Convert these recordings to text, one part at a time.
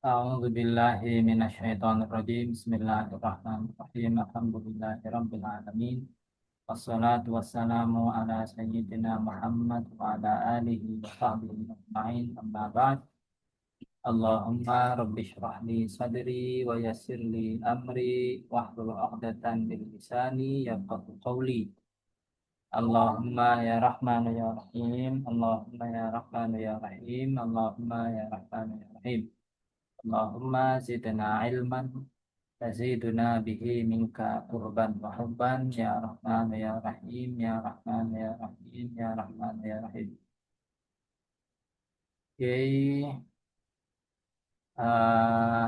أعوذ بالله من الشيطان الرجيم بسم الله الرحمن الرحيم الحمد لله رب العالمين والصلاة والسلام على سيدنا محمد وعلى آله وصحبه أجمعين أما بعد اللهم رب اشرح لي صدري ويسر لي أمري واحلل عقدة من لساني يفقهوا قولي اللهم يا رحمن يا رحيم اللهم يا رحمن يا رحيم اللهم يا رحمن يا رحيم اللهم زدنا علما تزيدنا به منك قربا وحبا يا رحمن يا رحيم يا رحمن يا رحيم يا رحمن يا رحيم. Oke, eh,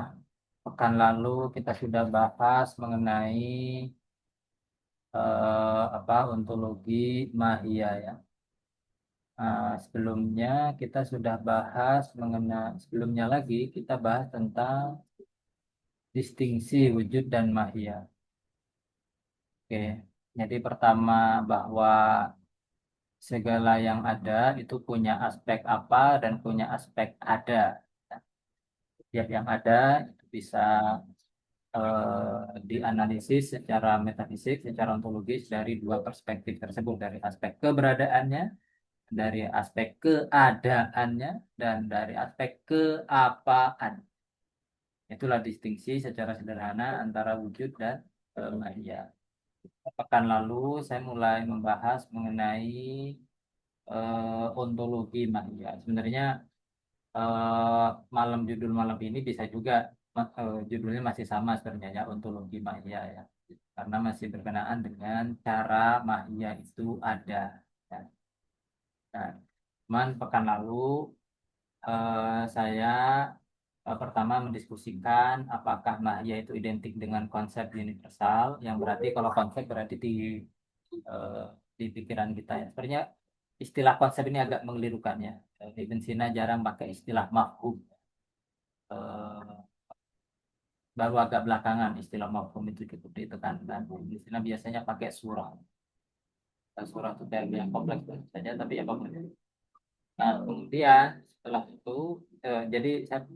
pekan lalu kita sudah bahas mengenai apa ontologi mahia ya. Sebelumnya kita sudah bahas mengenai sebelumnya lagi kita bahas tentang distingsi wujud dan mahia. Oke, jadi pertama bahwa segala yang ada itu punya aspek apa dan punya aspek ada. Setiap yang ada itu bisa dianalisis secara metafisik, secara ontologis dari dua perspektif tersebut, dari aspek keberadaannya, dari aspek keadaannya, dan dari aspek keapaan. Itulah distingsi secara sederhana antara wujud dan mahia. Pekan lalu saya mulai membahas mengenai ontologi mahia. Sebenarnya eh, judul malam ini bisa juga judulnya masih sama sebenarnya ya, ontologi mahia ya, karena masih berkenaan dengan cara mahia itu ada ya. Nah, cuman pekan lalu saya pertama mendiskusikan apakah mahia itu identik dengan konsep universal, yang berarti kalau konsep berarti eh, di pikiran kita ya. Sebenarnya istilah konsep ini agak mengelirukan ya. Ibn Sina jarang pakai istilah mafhum. Eh, Baru agak belakangan istilah mafhum itu cukup ditekankan. Ibn Sina biasanya pakai surah. Surah itu term yang kompleks saja, tapi ya kompleks. Nah, kemudian setelah itu, jadi saya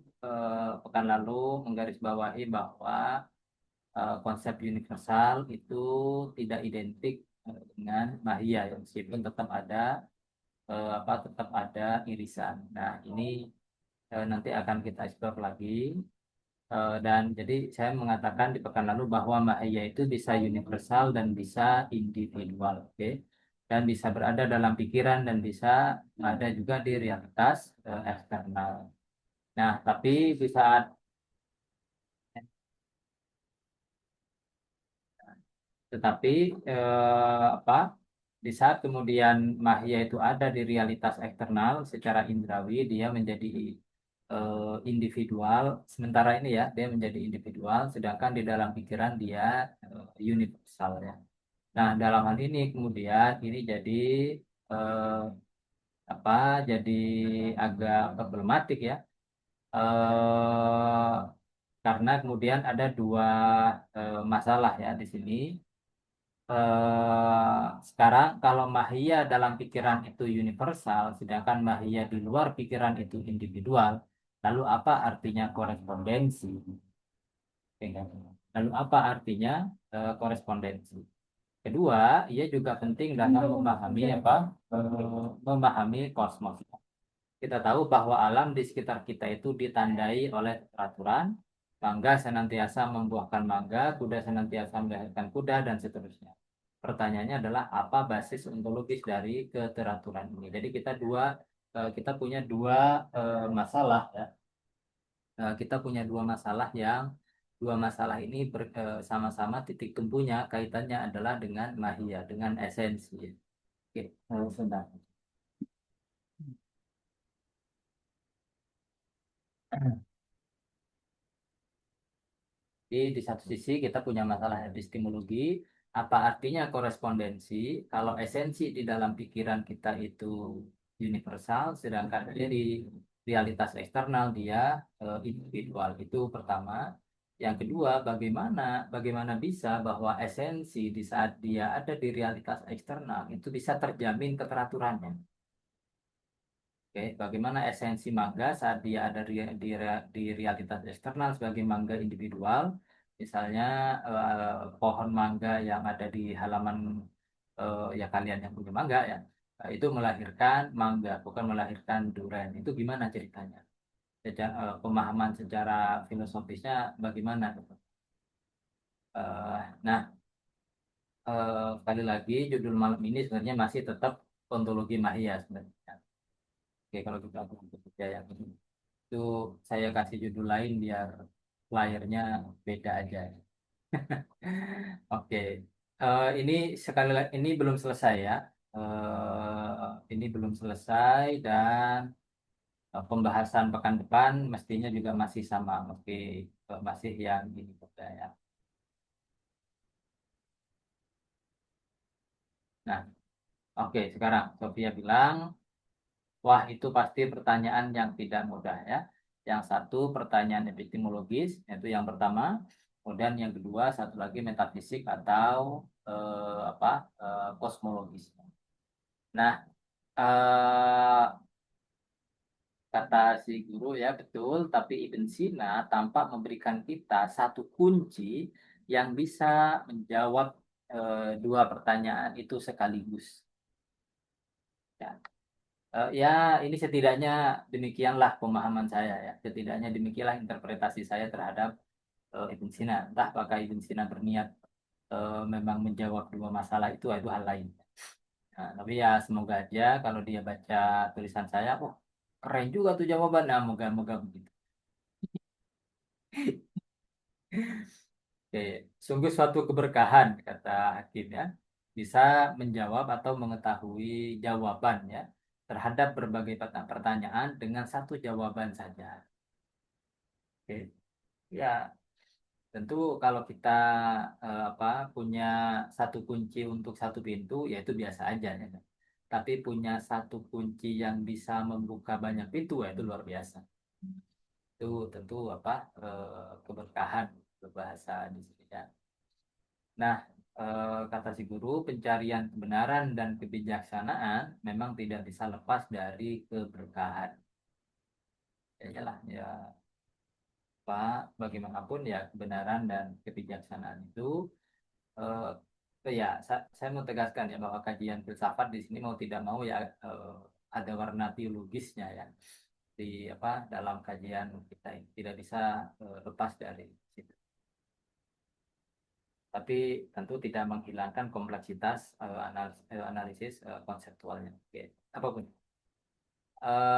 pekan lalu menggarisbawahi bahwa konsep universal itu tidak identik dengan mahia, ya, meskipun tetap ada irisan. Nah, ini nanti akan kita explore lagi. Dan jadi saya mengatakan di pekan lalu bahwa mahia itu bisa universal dan bisa individual, oke? Dan bisa berada dalam pikiran dan bisa ada juga di realitas eksternal. Nah, tapi di saat tetapi apa? Di saat kemudian mahia itu ada di realitas eksternal secara indrawi, dia menjadi individual. Sementara ini ya, dia menjadi individual, sedangkan di dalam pikiran dia universal ya. Nah, dalam hal ini kemudian ini jadi eh, apa? Jadi agak problematik ya. Eh, karena kemudian ada dua masalah ya di sini. Sekarang kalau mahia dalam pikiran itu universal, sedangkan mahia di luar pikiran itu individual, lalu apa artinya korespondensi? Ya kan? Lalu apa artinya korespondensi? Kedua, ia juga penting dalam memahami memahami kosmos. Kita tahu bahwa alam di sekitar kita itu ditandai oleh peraturan, mangga senantiasa membuahkan mangga, kuda senantiasa melahirkan kuda, dan seterusnya. Pertanyaannya adalah apa basis ontologis dari keteraturan ini? Jadi kita punya masalah ya. Kita punya dua masalah ini sama-sama titik tumpunya kaitannya adalah dengan mahia, dengan esensi. Oke, sebentar. Jadi di satu sisi kita punya masalah epistemologi, apa artinya korespondensi kalau esensi di dalam pikiran kita itu universal, sedangkan dia di realitas eksternal dia individual. Itu pertama. Yang kedua, bagaimana bisa bahwa esensi di saat dia ada di realitas eksternal itu bisa terjamin keteraturannya. Oke, bagaimana esensi mangga saat dia ada di realitas eksternal sebagai mangga individual? Misalnya pohon mangga yang ada di halaman ya kalian yang punya mangga ya, itu melahirkan mangga, bukan melahirkan durian. Itu gimana ceritanya? Pemahaman secara filosofisnya bagaimana? Gitu? Nah, sekali lagi judul malam ini sebenarnya masih tetap ontologi Mahia sebenarnya. Oke, kalau kita bekerja yang ini. Itu saya kasih judul lain biar layarnya beda aja. Oke. Ini sekali lagi ini belum selesai ya. Ini belum selesai dan pembahasan pekan depan mestinya juga masih sama, masih yang ini juga ya. Nah, oke, sekarang Sofia bilang, wah itu pasti pertanyaan yang tidak mudah ya. Yang satu pertanyaan epistemologis, yaitu yang pertama. Kemudian yang kedua satu lagi metafisik atau kosmologis. Nah, eh, kata si guru ya betul, tapi Ibn Sina tampak memberikan kita satu kunci yang bisa menjawab dua pertanyaan itu sekaligus. Ya. Ya, ini setidaknya demikianlah pemahaman saya ya. Setidaknya demikianlah interpretasi saya terhadap Ibn Sina. Entah apakah Ibn Sina berniat memang menjawab dua masalah itu hal lain. Nah, tapi ya semoga aja kalau dia baca tulisan saya, oh keren juga tuh jawaban. Nah, moga-moga begitu. Oke, sungguh suatu keberkahan kata Hakim ya, bisa menjawab atau mengetahui jawaban ya terhadap berbagai pertanyaan dengan satu jawaban saja. Oke, ya tentu kalau kita punya satu kunci untuk satu pintu, ya itu biasa aja ya kan. Tapi punya satu kunci yang bisa membuka banyak pintu, ya itu luar biasa. Itu tentu keberkahan berbahasa di sini ya. Nah, kata si guru, pencarian kebenaran dan kebijaksanaan memang tidak bisa lepas dari keberkahan. Ya, iyalah, ya bagaimanapun ya kebenaran dan kebijaksanaan itu ya saya mau tegaskan ya bahwa kajian filsafat di sini mau tidak mau ya ada warna teologisnya ya di dalam kajian kita ini tidak bisa lepas dari situ. Tapi tentu tidak menghilangkan kompleksitas analisis konseptualnya. Oke, apapun.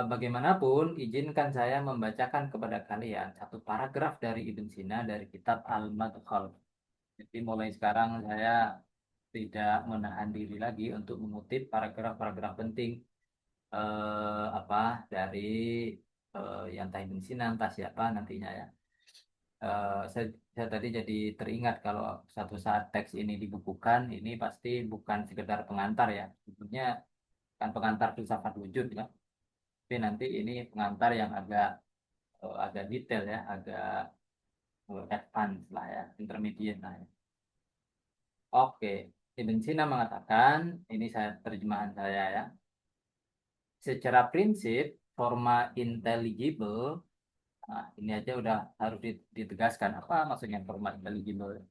Bagaimanapun, izinkan saya membacakan kepada kalian satu paragraf dari Ibn Sina dari kitab Al-Madkhal. Jadi mulai sekarang saya tidak menahan diri lagi untuk mengutip paragraf-paragraf penting dari yang entah Ibn Sina entah siapa nantinya ya. Saya tadi jadi teringat kalau satu saat teks ini dibukukan, ini pasti bukan sekedar pengantar ya. Sebetulnya kan pengantar filsafat wujud ya. Tapi nanti ini pengantar yang agak detail ya, agak advance lah ya, intermediate lah ya. Oke, Ibn Sina mengatakan, ini saya terjemahan saya ya. Secara prinsip, forma intelligible, nah ini aja udah harus ditegaskan apa maksudnya forma intelligible.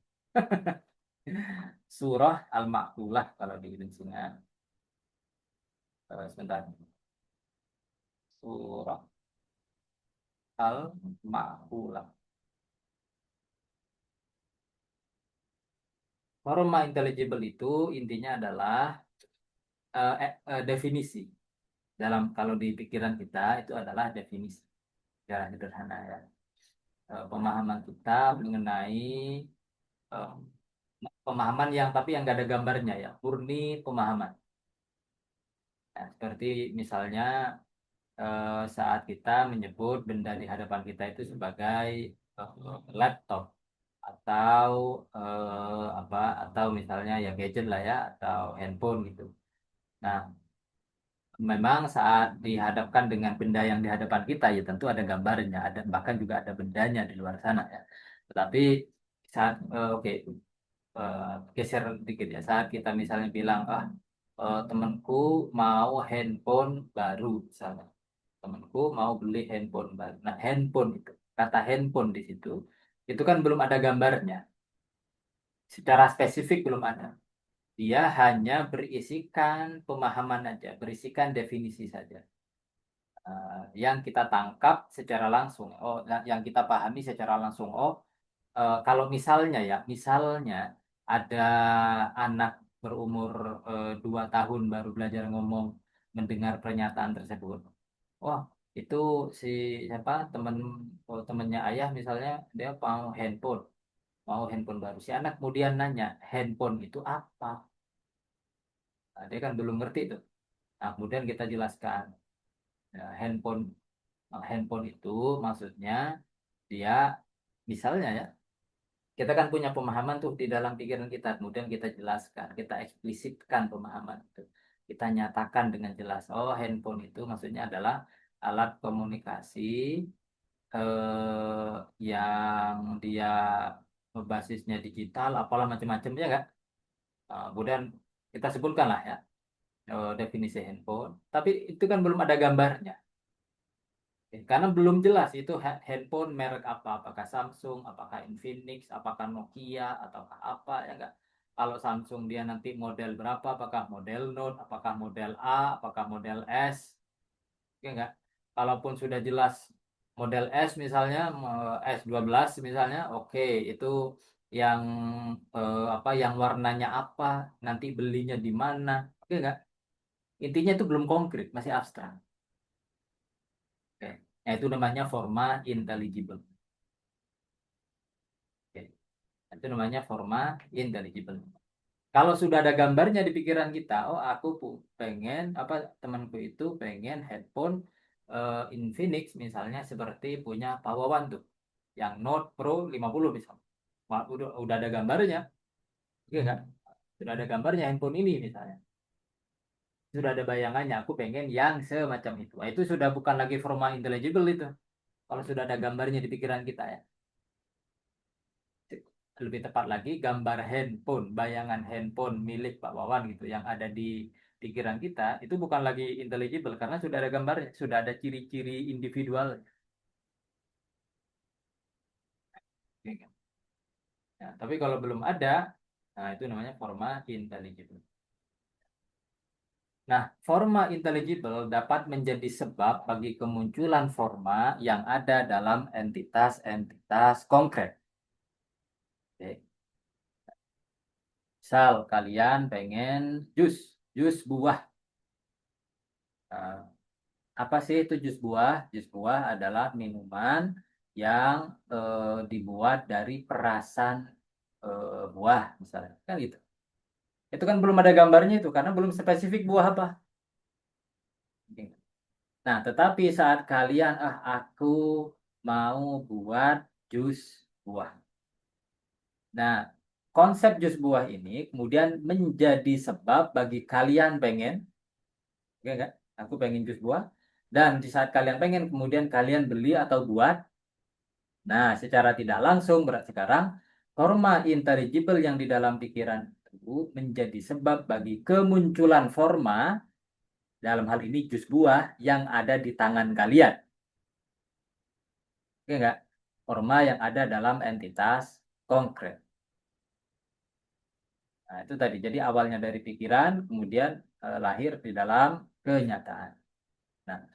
Surah Al-Ma'kulah kalau di Ibn Sina. Sebentar. Surah Al-Ma'kulah. Forma intelligible itu intinya adalah definisi. Dalam kalau di pikiran kita itu adalah definisi secara sederhana ya. Pemahaman kita mengenai eh, pemahaman yang tapi yang gak ada gambarnya ya, murni pemahaman. Nah, seperti misalnya saat kita menyebut benda di hadapan kita itu sebagai laptop atau atau misalnya ya gadget lah ya atau handphone gitu. Nah, memang saat dihadapkan dengan benda yang di hadapan kita ya tentu ada gambarnya, ada bahkan juga ada bendanya di luar sana ya. Tetapi saat oke eh, geser dikit ya saat kita misalnya bilang temanku mau handphone baru misalnya. Temanku mau beli handphone baru. Nah, handphone itu, kata handphone di situ, itu kan belum ada gambarnya. Secara spesifik belum ada. Dia hanya berisikan pemahaman aja, berisikan definisi saja. Yang kita tangkap secara langsung. Oh, yang kita pahami secara langsung. Oh, kalau misalnya ya, misalnya ada anak berumur 2 tahun baru belajar ngomong, mendengar pernyataan tersebut. Wah, itu si siapa temennya ayah misalnya dia mau handphone baru. Si anak kemudian nanya, handphone itu apa? Nah, dia kan belum ngerti tuh. Nah, kemudian kita jelaskan, ya, handphone itu maksudnya dia misalnya ya, kita kan punya pemahaman tuh di dalam pikiran kita, kemudian kita jelaskan, kita eksplisitkan pemahaman itu. Kita nyatakan dengan jelas, oh handphone itu maksudnya adalah alat komunikasi yang dia basisnya digital, apalah macam-macam ya kan. Kemudian kita sebutkan lah ya definisi handphone, tapi itu kan belum ada gambarnya. Karena belum jelas itu handphone merek apa, apakah Samsung, apakah Infinix, apakah Nokia, ataukah apa ya enggak. Kalau Samsung dia nanti model berapa, apakah model Note, apakah model A, apakah model S, ya enggak. Kalaupun sudah jelas model S misalnya, S12 misalnya, oke, itu yang apa, yang warnanya apa, nanti belinya di mana, oke enggak. Intinya itu belum konkret, masih abstrak. Oke. Nah, itu namanya forma intelligible. Oke. Itu namanya forma intelligible. Kalau sudah ada gambarnya di pikiran kita, oh aku pengen apa, temanku itu pengen headphone Infinix misalnya seperti punya Pak Wawan tuh, yang Note Pro 50 misalnya. Wah, udah ada gambarnya, iya kan? Sudah ada gambarnya handphone ini misalnya. Sudah ada bayangannya, aku pengen yang semacam itu. Nah, itu sudah bukan lagi forma intelligible itu. Kalau sudah ada gambarnya di pikiran kita ya. Lebih tepat lagi gambar handphone, bayangan handphone milik Pak Wawan gitu yang ada di pikiran kita itu bukan lagi intelligible karena sudah ada gambarnya, sudah ada ciri-ciri individual. Nah, tapi kalau belum ada, nah itu namanya forma intelligible. Nah, forma intelligible dapat menjadi sebab bagi kemunculan forma yang ada dalam entitas-entitas konkret. Oke. Misal kalian pengen jus buah. Nah, apa sih itu jus buah? Jus buah adalah minuman yang dibuat dari perasan buah, misalnya. Kan gitu. Itu kan belum ada gambarnya itu, karena belum spesifik buah apa. Nah, tetapi saat kalian, aku mau buat jus buah. Nah, konsep jus buah ini kemudian menjadi sebab bagi kalian pengen, ya enggak? Aku pengen jus buah. Dan di saat kalian pengen, kemudian kalian beli atau buat. Nah, secara tidak langsung berarti sekarang forma intelligible yang di dalam pikiran itu menjadi sebab bagi kemunculan forma dalam hal ini jus buah yang ada di tangan kalian. Oke enggak? Forma yang ada dalam entitas konkret. Nah, itu tadi. Jadi awalnya dari pikiran, kemudian lahir di dalam kenyataan. Nah,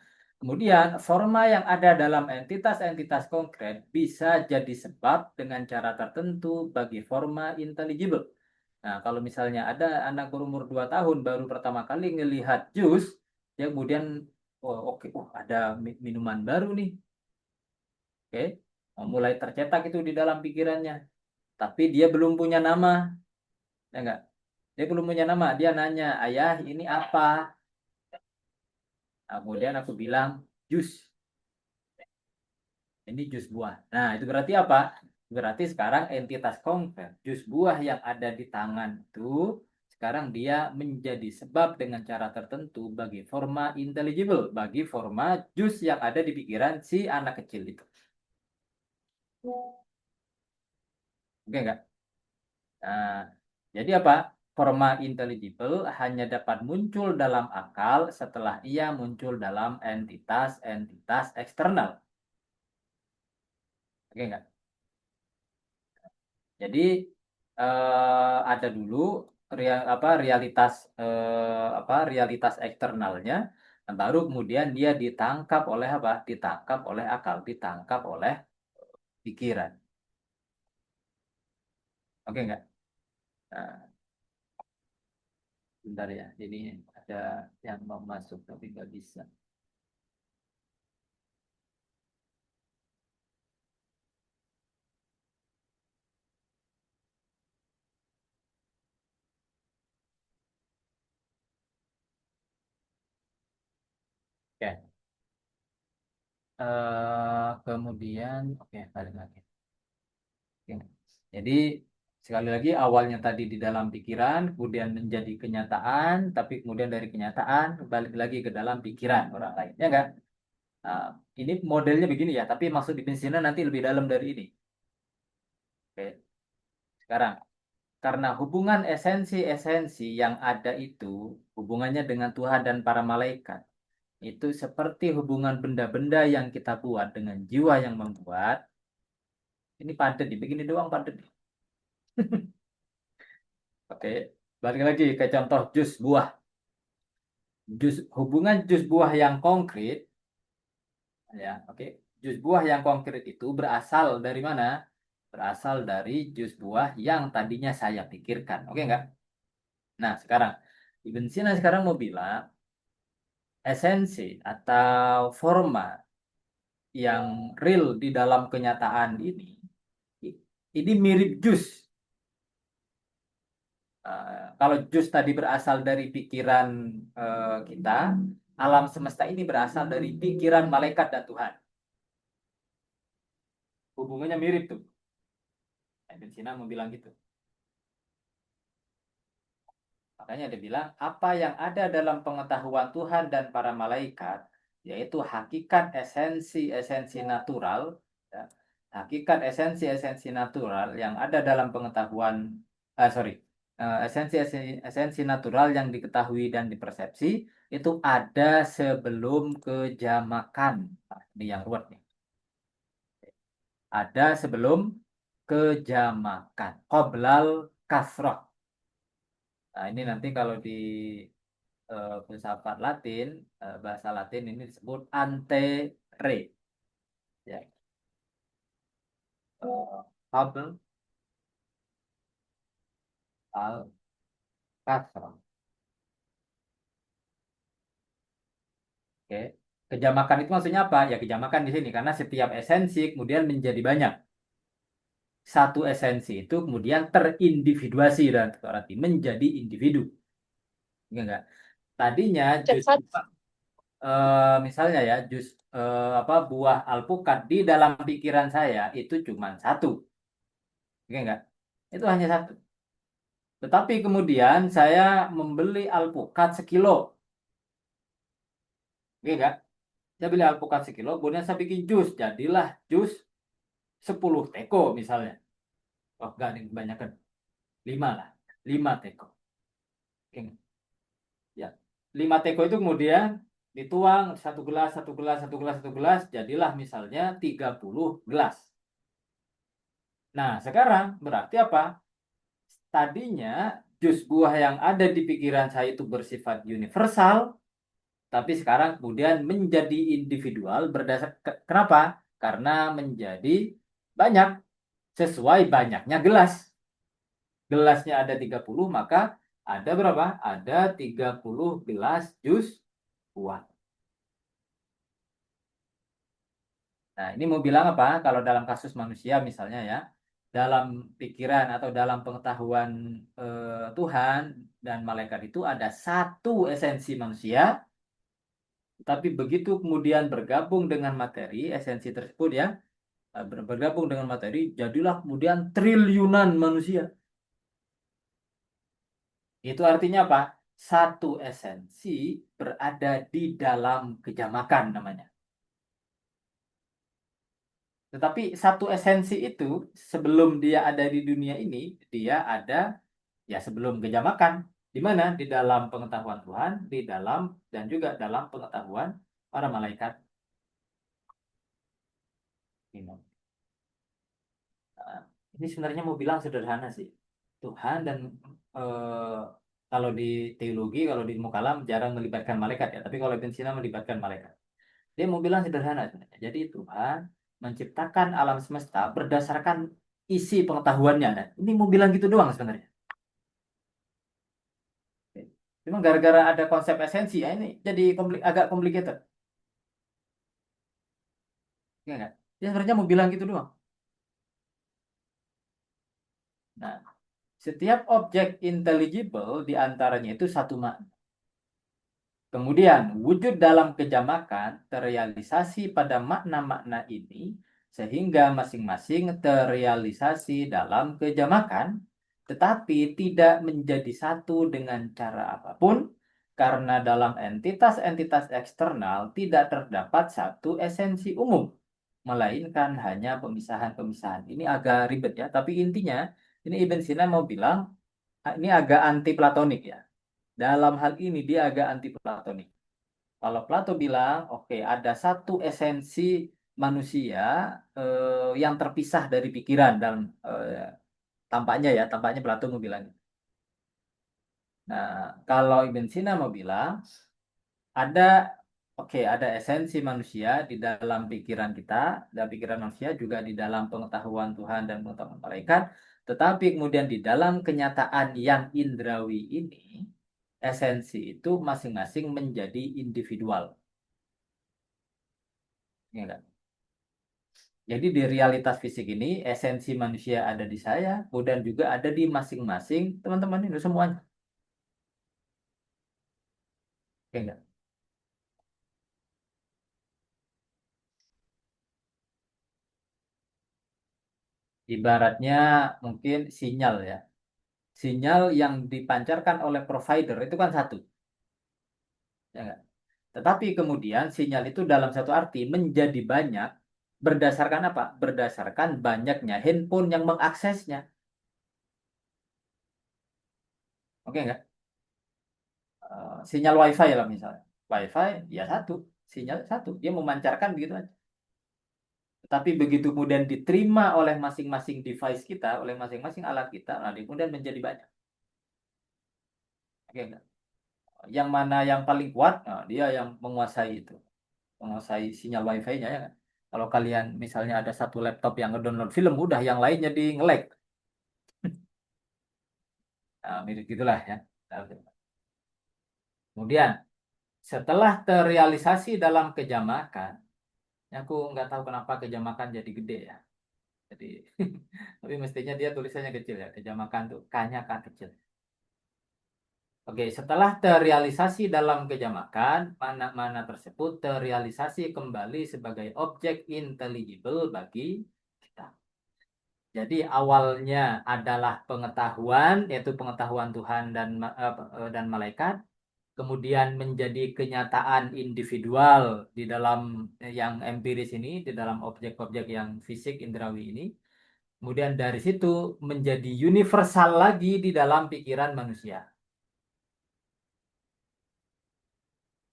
kemudian forma yang ada dalam entitas-entitas konkret bisa jadi sebab dengan cara tertentu bagi forma intelligible. Nah, kalau misalnya ada anak berumur 2 tahun baru pertama kali ngelihat jus, ya kemudian, oh, oke, ada minuman baru nih. Oke, mulai tercetak itu di dalam pikirannya. Tapi dia belum punya nama, ya enggak? Dia belum punya nama. Dia nanya, ayah ini apa? Nah, kemudian aku bilang jus. Ini jus buah. Nah, itu berarti apa? Berarti sekarang entitas konkret, jus buah yang ada di tangan itu, sekarang dia menjadi sebab dengan cara tertentu bagi forma intelligible, bagi forma jus yang ada di pikiran si anak kecil itu. Oke enggak? Nah, jadi apa? forma intelligible hanya dapat muncul dalam akal setelah ia muncul dalam entitas-entitas eksternal. Oke nggak? Jadi ada dulu realitas realitas eksternalnya, baru kemudian dia ditangkap oleh apa? Ditangkap oleh akal, ditangkap oleh pikiran. Oke nggak? Nah, bentar ya, ini ada yang mau masuk tapi nggak bisa. Oke. Kemudian, oke, balik lagi. Oke. Jadi sekali lagi awalnya tadi di dalam pikiran, kemudian menjadi kenyataan, tapi kemudian dari kenyataan balik lagi ke dalam pikiran orang lain, ya enggak? Nah, ini modelnya begini ya, tapi maksud di pensiunan nanti lebih dalam dari ini. Oke, sekarang karena hubungan esensi-esensi yang ada itu hubungannya dengan Tuhan dan para malaikat itu seperti hubungan benda-benda yang kita buat dengan jiwa yang membuat. Ini padat nih, begini doang padat nih. Oke, balik lagi ke contoh jus buah. Hubungan jus buah yang konkret, ya, oke. Jus buah yang konkret itu berasal dari mana? Berasal dari jus buah yang tadinya saya pikirkan, oke nggak? Nah, sekarang Ibn Sina sekarang mau bilang esensi atau forma yang real di dalam kenyataan ini mirip jus. Kalau jus tadi berasal dari pikiran kita, alam semesta ini berasal dari pikiran malaikat dan Tuhan. Hubungannya mirip tuh. Ibn Sina mau bilang gitu. Makanya dia bilang, apa yang ada dalam pengetahuan Tuhan dan para malaikat, yaitu hakikat esensi-esensi natural, ya, hakikat esensi-esensi natural yang ada dalam pengetahuan, sorry, esensi-esensi natural yang diketahui dan dipersepsi, itu ada sebelum kejamakan. Nah, ini yang ruwet nih. Ada sebelum kejamakan. Qoblal kasroh. Nah, ini nanti kalau di filsafat Latin, bahasa Latin ini disebut antere, ya. Qabl al kasrah. Oke. Kejamakan itu maksudnya apa? Ya kejamakan di sini karena setiap esensi kemudian menjadi banyak. Satu esensi itu kemudian terindividuasi dan arti menjadi individu. Enggak. Tadinya Cepat. misalnya ya buah alpukat di dalam pikiran saya itu cuma satu. Enggak. Itu hanya satu. Tetapi kemudian saya membeli alpukat sekilo. Oke enggak? Saya beli alpukat sekilo, kemudian saya bikin jus. Jadilah jus 10 teko misalnya. Oh enggak, ini kebanyakan. 5 lah. 5 teko. Oke, enggak? Ya. 5 teko itu kemudian dituang satu gelas, satu gelas, satu gelas, satu gelas. Jadilah misalnya 30 gelas. Nah, sekarang berarti apa? Tadinya jus buah yang ada di pikiran saya itu bersifat universal, tapi sekarang kemudian menjadi individual kenapa? Karena menjadi banyak sesuai banyaknya gelas. Gelasnya ada 30, maka ada berapa? Ada 30 gelas jus buah. Nah, ini mau bilang apa? Kalau dalam kasus manusia misalnya ya, dalam pikiran atau dalam pengetahuan Tuhan dan malaikat itu ada satu esensi manusia. Tapi begitu kemudian bergabung dengan materi, esensi tersebut ya, bergabung dengan materi, jadilah kemudian triliunan manusia. Itu artinya apa? Satu esensi berada di dalam kejamakan namanya. Tetapi satu esensi itu sebelum dia ada di dunia ini, dia ada Ya sebelum kejamakan. Di mana? Di dalam pengetahuan Tuhan, di dalam dan juga dalam pengetahuan para malaikat. Ini Nah, ini sebenarnya mau bilang sederhana sih. Tuhan dan eh, kalau di teologi, kalau di Mukalam jarang melibatkan malaikat ya. Tapi kalau Ibn Sina melibatkan malaikat. Dia mau bilang sederhana sebenarnya. Jadi Tuhan menciptakan alam semesta berdasarkan isi pengetahuannya. Nah, ini mau bilang gitu doang sebenarnya. Cuma gara-gara ada konsep esensi, ya ini jadi agak complicated. Ya nggak? Dia sebenarnya mau bilang gitu doang. Nah, setiap objek intelligible di antaranya itu satu makna. Kemudian, wujud dalam kejamakan terrealisasi pada makna-makna ini, sehingga masing-masing terrealisasi dalam kejamakan, tetapi tidak menjadi satu dengan cara apapun, karena dalam entitas-entitas eksternal tidak terdapat satu esensi umum, melainkan hanya pemisahan-pemisahan. Ini agak ribet ya, tapi intinya, ini Ibn Sina mau bilang, ini agak anti-platonik ya. Dalam hal ini dia agak anti-platonik. Kalau Plato bilang, oke, ada satu esensi manusia yang terpisah dari pikiran dan tampaknya ya, tampaknya Plato mau bilang. Nah, kalau Ibn Sina mau bilang, ada ada esensi manusia di dalam pikiran kita, dan pikiran manusia juga di dalam pengetahuan Tuhan dan pengetahuan malaikat, tetapi kemudian di dalam kenyataan yang indrawi ini, esensi itu masing-masing menjadi individual. Ya kan? Jadi di realitas fisik ini esensi manusia ada di saya, kemudian juga ada di masing-masing teman-teman ini semuanya. Oke enggak? Ibaratnya mungkin sinyal ya. Sinyal yang dipancarkan oleh provider itu kan satu, ya enggak? Tetapi kemudian sinyal itu dalam satu arti menjadi banyak berdasarkan apa? Berdasarkan banyaknya handphone yang mengaksesnya. Oke enggak? Sinyal WiFi lah misalnya. WiFi ya satu, sinyal satu, dia memancarkan begitu aja. Tapi begitu kemudian diterima oleh masing-masing device kita, oleh masing-masing alat kita, nah kemudian menjadi banyak. Oke, enggak? Yang mana yang paling kuat, nah, dia yang menguasai itu, menguasai sinyal wifi-nya ya kan. Kalau kalian misalnya ada satu laptop yang ngedownload film, udah yang lain jadi nge-lag. Nah, mirip gitulah ya. Kemudian setelah terrealisasi dalam kejamakan, ya aku nggak tahu kenapa kejamakan jadi gede ya. Jadi, tapi mestinya dia tulisannya kecil ya. Kejamakan tuh kanya kan kecil. Oke, setelah terrealisasi dalam kejamakan, mana-mana tersebut terrealisasi kembali sebagai objek intelligible bagi kita. Jadi awalnya adalah pengetahuan, yaitu pengetahuan Tuhan dan malaikat, kemudian menjadi kenyataan individual di dalam yang empiris ini, di dalam objek-objek yang fisik indrawi ini. Kemudian dari situ menjadi universal lagi di dalam pikiran manusia.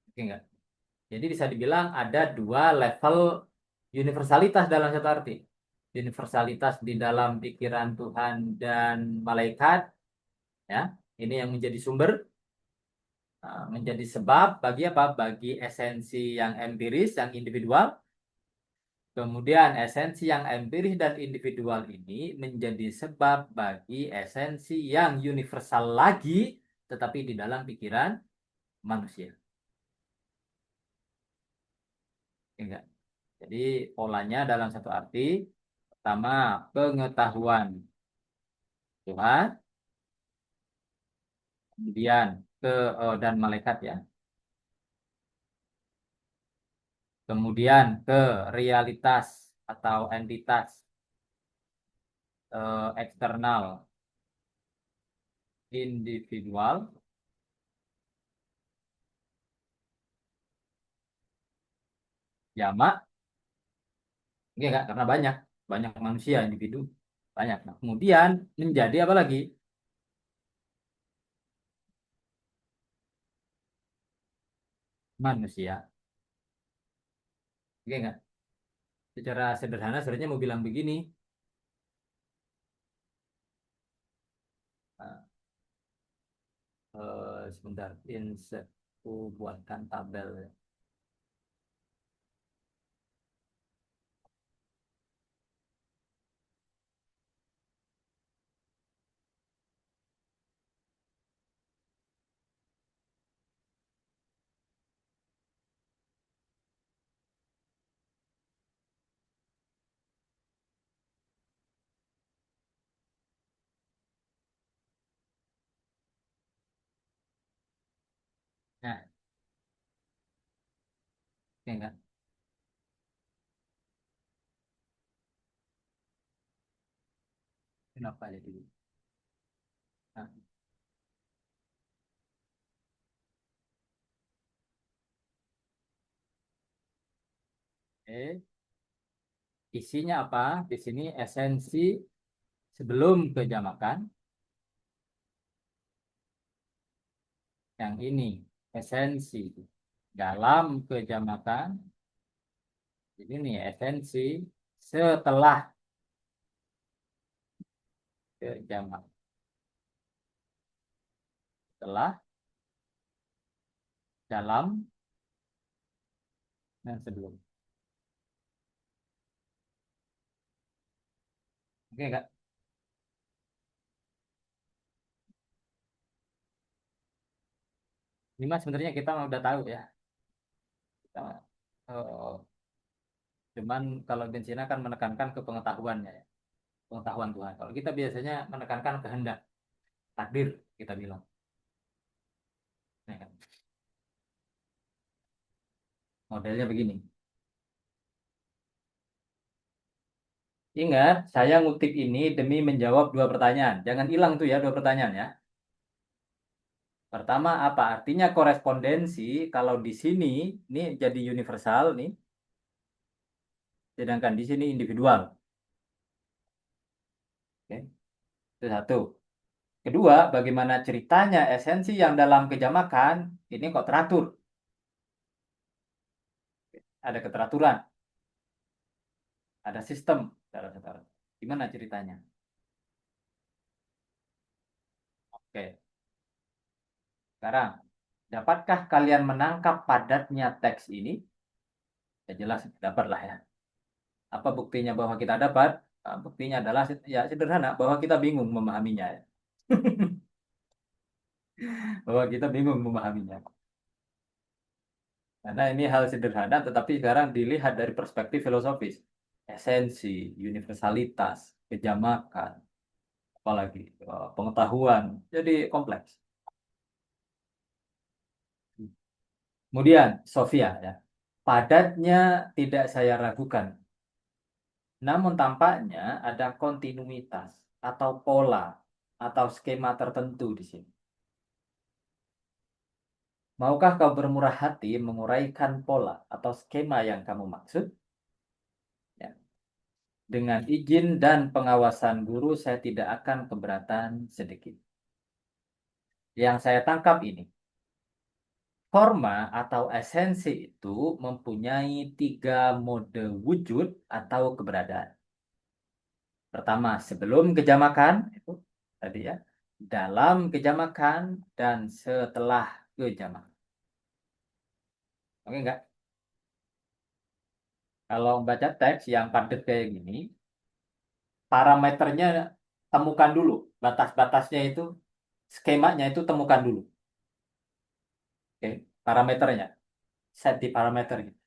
Oke nggak? Jadi bisa dibilang ada dua level universalitas dalam satu arti. Universalitas di dalam pikiran Tuhan dan malaikat, ya. Ini yang menjadi sumber, menjadi sebab bagi apa? Bagi esensi yang empiris, yang individual. Kemudian esensi yang empiris dan individual ini menjadi sebab bagi esensi yang universal lagi, tetapi di dalam pikiran manusia. Enggak. Jadi polanya dalam satu arti, pertama pengetahuan Tuhan, kemudian dan malaikat ya, kemudian ke realitas atau entitas eksternal individual, jamak, enggak karena banyak banyak manusia individu banyak. Nah, kemudian menjadi apa lagi? manusia. Oke nggak? Secara sederhana sebenarnya mau bilang begini. Nah, sebentar, insert. Buatkan tabel. Nah, oke nggak? Kenapa jadi? Nah, oke. Isinya apa? Di sini esensi sebelum kejamakan. Yang ini esensi dalam kejamakan. Ini nih esensi setelah kejamakan. Setelah, dalam, dan sebelum. Oke Kak? Ini mas sebenarnya kita udah tahu ya. Kita, eh, cuman kalau Bensina kan menekankan ke pengetahuannya ya. Pengetahuan Tuhan. Kalau kita biasanya menekankan kehendak, takdir kita bilang. Ya kan? Modelnya begini. Ingat, saya ngutip ini demi menjawab dua pertanyaan. Jangan hilang tuh ya dua pertanyaan ya. Pertama, apa artinya korespondensi kalau di sini ini jadi universal nih, sedangkan di sini individual. Oke, itu satu. Kedua, bagaimana ceritanya esensi yang dalam kejamakan ini kok teratur, ada keteraturan, ada sistem, saudara-saudara. Gimana ceritanya? Oke, sekarang, dapatkah kalian menangkap padatnya teks ini? Ya jelas, dapat lah ya. Apa buktinya bahwa kita dapat? Buktinya adalah ya sederhana, bahwa kita bingung memahaminya ya. Bahwa kita bingung memahaminya. Karena ini hal sederhana, tetapi sekarang dilihat dari perspektif filosofis. Esensi, universalitas, kejamakan, apalagi pengetahuan. Jadi kompleks. Kemudian, Sofia ya. Padatnya tidak saya ragukan. Namun tampaknya ada kontinuitas atau pola atau skema tertentu di sini. Maukah kau bermurah hati menguraikan pola atau skema yang kamu maksud? Ya. Dengan izin dan pengawasan guru, saya tidak akan keberatan sedikit. Yang saya tangkap ini, forma atau esensi itu mempunyai tiga mode wujud atau keberadaan. Pertama, sebelum kejamakan, itu tadi ya, dalam kejamakan, dan setelah kejamakan. Oke enggak? Kalau baca teks yang padat kayak gini, parameternya temukan dulu. Batas-batasnya itu, skemanya itu temukan dulu. Oke, parameternya. Set di parameter gitu.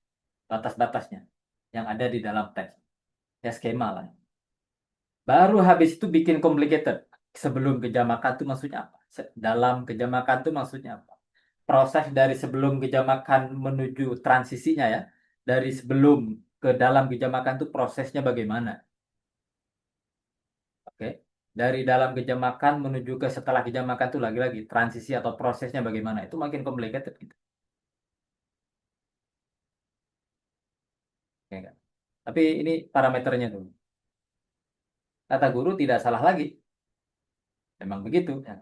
Batas-batasnya yang ada di dalam teks. Ya skema lah. Baru habis itu bikin complicated. Sebelum kejamakan itu maksudnya apa? Dalam kejamakan itu maksudnya apa? Proses dari sebelum kejamakan menuju transisinya ya. Dari sebelum ke dalam kejamakan itu prosesnya bagaimana? Oke. Dari dalam kejamakan menuju ke setelah kejamakan itu lagi-lagi transisi atau prosesnya bagaimana? Itu makin complicated gitu. Ya, kan? Tapi ini parameternya dulu. Kata guru tidak salah lagi. Memang begitu. Ya.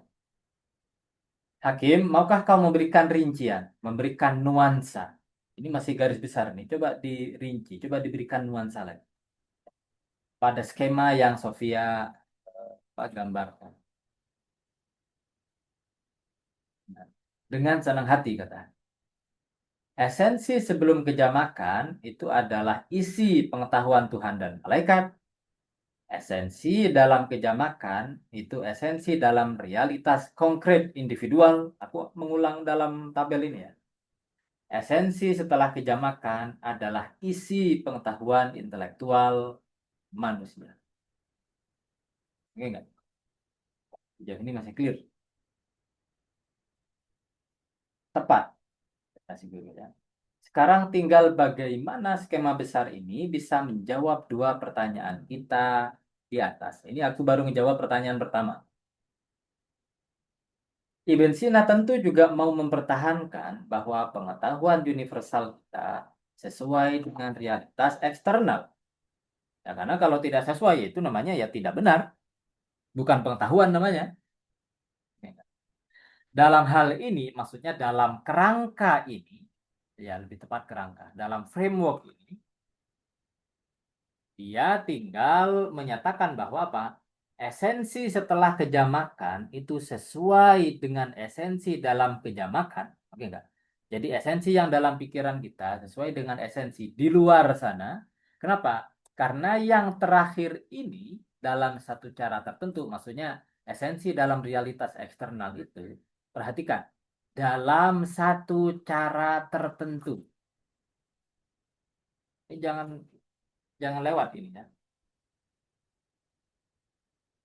Hakim, maukah kau memberikan rincian, memberikan nuansa? Ini masih garis besar nih. Coba dirinci, coba diberikan nuansa lagi. Pada skema yang Sofia gambarkan. Nah, dengan senang hati kata. Esensi sebelum kejamakan itu adalah isi pengetahuan Tuhan dan malaikat. Esensi dalam kejamakan itu esensi dalam realitas konkret individual. Aku mengulang dalam tabel ini ya. Esensi setelah kejamakan adalah isi pengetahuan intelektual manusia. Oke enggak? Sejauh ini masih clear. Tepat. Kasih dulu ya. Sekarang tinggal bagaimana skema besar ini bisa menjawab dua pertanyaan kita di atas. Ini aku baru menjawab pertanyaan pertama. Ibn Sina tentu juga mau mempertahankan bahwa pengetahuan universal kita sesuai dengan realitas eksternal. Ya, karena kalau tidak sesuai itu namanya ya tidak benar, bukan pengetahuan namanya. Dalam hal ini, maksudnya dalam kerangka ini, ya lebih tepat kerangka, dalam framework ini, dia tinggal menyatakan bahwa apa? Esensi setelah kejamakan itu sesuai dengan esensi dalam kejamakan. Oke enggak? Jadi esensi yang dalam pikiran kita sesuai dengan esensi di luar sana. Kenapa? Karena yang terakhir ini dalam satu cara tertentu, maksudnya esensi dalam realitas eksternal itu, perhatikan, dalam satu cara tertentu. Ini jangan jangan lewat ini ya.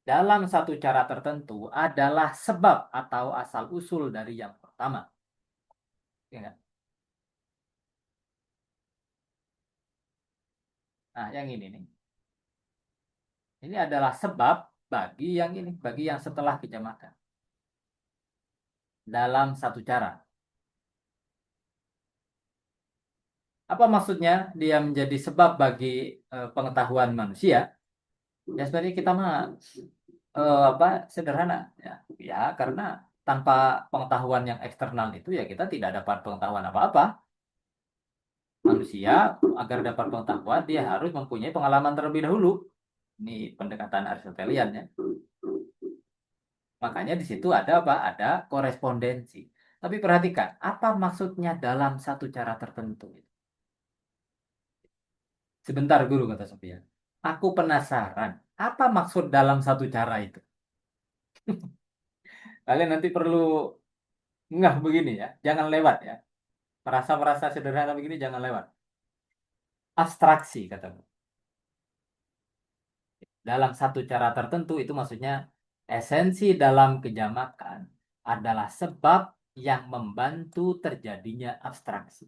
Dalam satu cara tertentu adalah sebab atau asal-usul dari yang pertama. Ya, nah, yang ini nih. Ini adalah sebab bagi yang ini, bagi yang setelah kejamakan. Dalam satu cara. Apa maksudnya dia menjadi sebab bagi pengetahuan manusia? Ya sebenarnya kita mah apa sederhana ya. Ya karena tanpa pengetahuan yang eksternal itu ya kita tidak dapat pengetahuan apa-apa. Manusia agar dapat pengetahuan dia harus mempunyai pengalaman terlebih dahulu. Ini pendekatan Aristotelian ya. Makanya di situ ada apa? Ada korespondensi. Tapi perhatikan, apa maksudnya dalam satu cara tertentu? Sebentar guru kata Sophia. Aku penasaran, apa maksud dalam satu cara itu? Kalian nanti perlu ngah begini ya, jangan lewat ya. Merasa-merasa sederhana begini jangan lewat. Abstraksi kataku. Dalam satu cara tertentu itu maksudnya esensi dalam kejamakan adalah sebab yang membantu terjadinya abstraksi.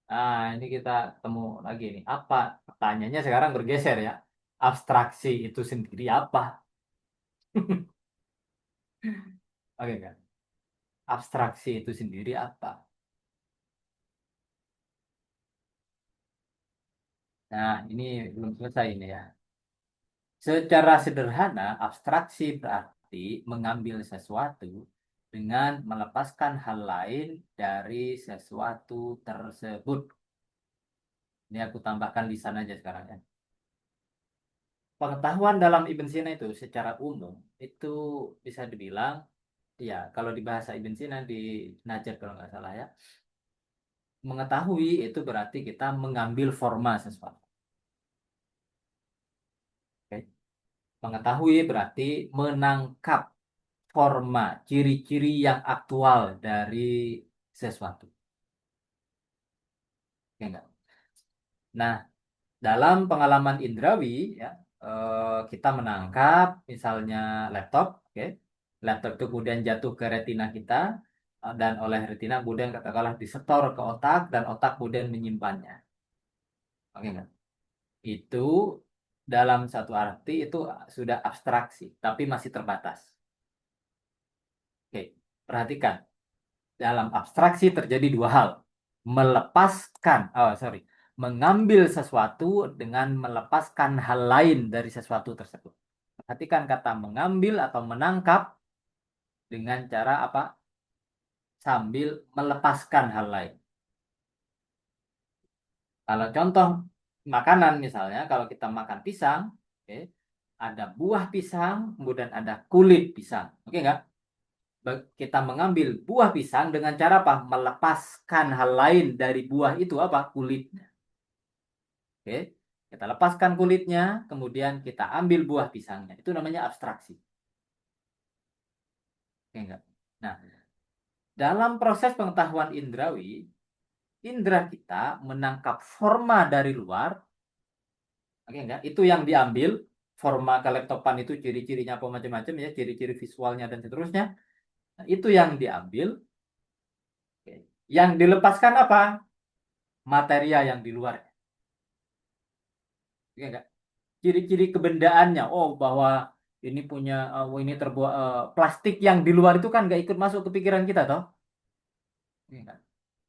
Nah, ini kita ketemu lagi nih. Apa? Pertanyaannya sekarang bergeser ya. Abstraksi itu sendiri apa? Oke kan? Abstraksi itu sendiri apa? Nah, ini belum selesai ini ya. Secara sederhana, abstraksi berarti mengambil sesuatu dengan melepaskan hal lain dari sesuatu tersebut. Ini aku tambahkan lisan aja sekarang ya. Pengetahuan dalam Ibn Sina itu secara umum itu bisa dibilang ya kalau di bahasa Ibn Sina di Najr kalau nggak salah ya, mengetahui itu berarti kita mengambil forma sesuatu. Oke. Mengetahui berarti menangkap forma, ciri-ciri yang aktual dari sesuatu. Ya enggak? Nah, dalam pengalaman indrawi ya, kita menangkap misalnya laptop, oke. Laptop itu kemudian jatuh ke retina kita dan oleh retina kemudian katakanlah disetor ke otak dan otak kemudian menyimpannya. Oke enggak? Itu dalam satu arti itu sudah abstraksi, tapi masih terbatas. Oke, perhatikan. Dalam abstraksi terjadi dua hal. Melepaskan, oh sorry, mengambil sesuatu dengan melepaskan hal lain dari sesuatu tersebut. Perhatikan kata mengambil atau menangkap dengan cara apa? Sambil melepaskan hal lain. Kalau contoh makanan misalnya, kalau kita makan pisang, oke, ada buah pisang, kemudian ada kulit pisang. Oke nggak? Kita mengambil buah pisang dengan cara apa? Melepaskan hal lain dari buah itu apa? Kulitnya. Oke, kita lepaskan kulitnya, kemudian kita ambil buah pisangnya. Itu namanya abstraksi. Oke nggak? Nah, dalam proses pengetahuan indrawi, indera kita menangkap forma dari luar. Oke enggak? Itu yang diambil forma ke laptopan itu ciri-cirinya apa macam-macam ya, ciri-ciri visualnya dan seterusnya. Nah, itu yang diambil. Oke. Yang dilepaskan apa? Materia yang di luar. Oke enggak? Ciri-ciri kebendaannya. Oh, bahwa ini punya oh, ini terbuat plastik yang di luar itu kan nggak ikut masuk ke pikiran kita toh. Oke enggak?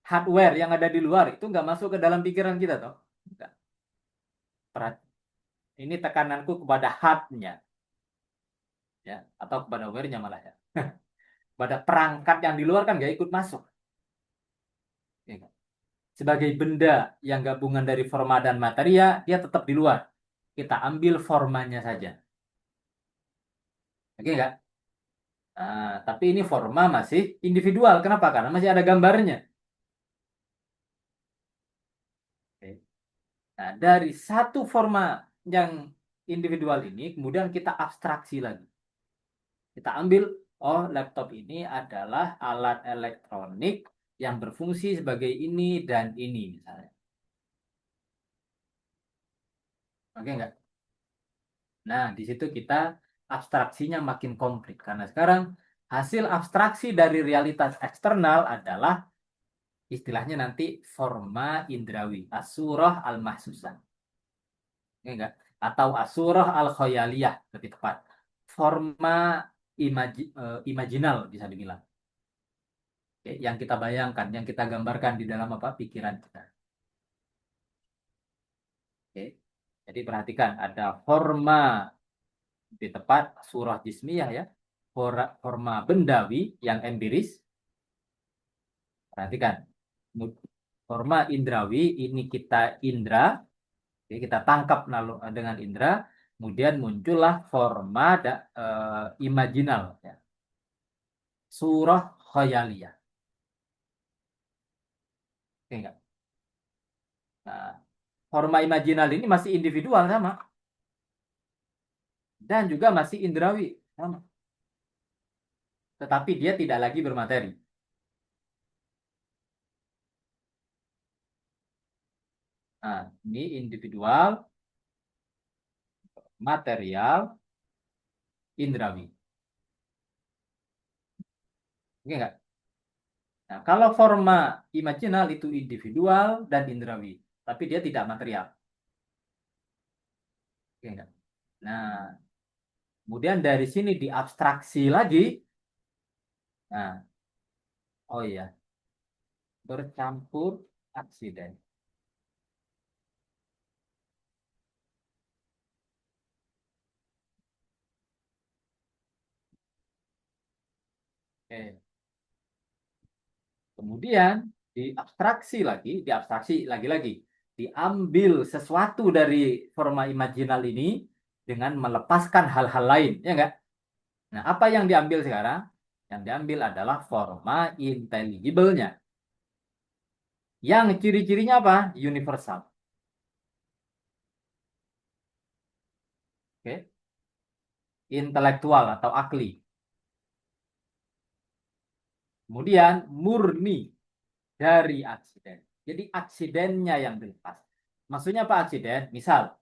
Hardware yang ada di luar itu nggak masuk ke dalam pikiran kita toh. Enggak. Ini tekananku kepada hardnya ya, atau kepada ware-nya malah ya. Pada perangkat yang di luar kan nggak ikut masuk. Ya kan? Sebagai benda yang gabungan dari forma dan materia, dia tetap di luar. Kita ambil formanya saja. Oke nggak? Nah, tapi ini forma masih individual. Kenapa? Karena masih ada gambarnya. Oke. Nah, dari satu forma yang individual ini, kemudian kita abstraksi lagi. Kita ambil, oh laptop ini adalah alat elektronik yang berfungsi sebagai ini dan ini misalnya. Oke nggak? Nah, di situ kita abstraksinya makin komplit. Karena sekarang hasil abstraksi dari realitas eksternal adalah istilahnya nanti forma indrawi, asurah al-mahsusah. Ya enggak? Atau asurah al-khayaliyah, lebih tepat. Forma imajinal bisa dibilang. Oke, yang kita bayangkan, yang kita gambarkan di dalam apa pikiran kita. Oke. Jadi perhatikan ada forma lebih tepat surah jismiyah ya, forma bendawi yang empiris. Perhatikan forma indrawi ini kita indra, jadi kita tangkap lalu dengan indra, kemudian muncullah forma imajinal ya, surah khayaliyah. Oke enggak? Nah, forma imajinal ini masih individual sama dan juga masih indrawi sama, tetapi dia tidak lagi bermateri. Nah, ini individual, material, indrawi. Oke enggak? Nah, kalau forma imajinal itu individual dan indrawi, tapi dia tidak material. Oke enggak? Nah, kemudian dari sini diabstraksi lagi. Nah, oh iya, bercampur aksiden. Oke. Kemudian diabstraksi lagi-lagi. Diambil sesuatu dari forma imajinal ini dengan melepaskan hal-hal lain, ya enggak? Nah, apa yang diambil sekarang? Yang diambil adalah forma intelligible-nya. Yang ciri-cirinya apa? Universal. Oke. Intelektual atau akli. Kemudian murni dari aksiden. Jadi aksidennya yang dilepas. Maksudnya apa aksiden? Misal,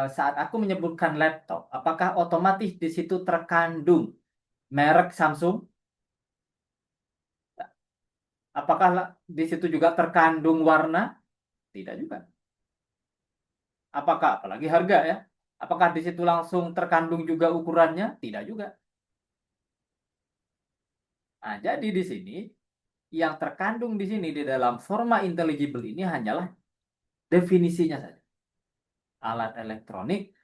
saat aku menyebutkan laptop, apakah otomatis di situ terkandung merek Samsung? Apakah di situ juga terkandung warna? Tidak juga. Apakah, apalagi harga ya? Apakah di situ langsung terkandung juga ukurannya? Tidak juga. Nah, jadi di sini yang terkandung di sini di dalam forma intelligible ini hanyalah definisinya saja. Alat elektronik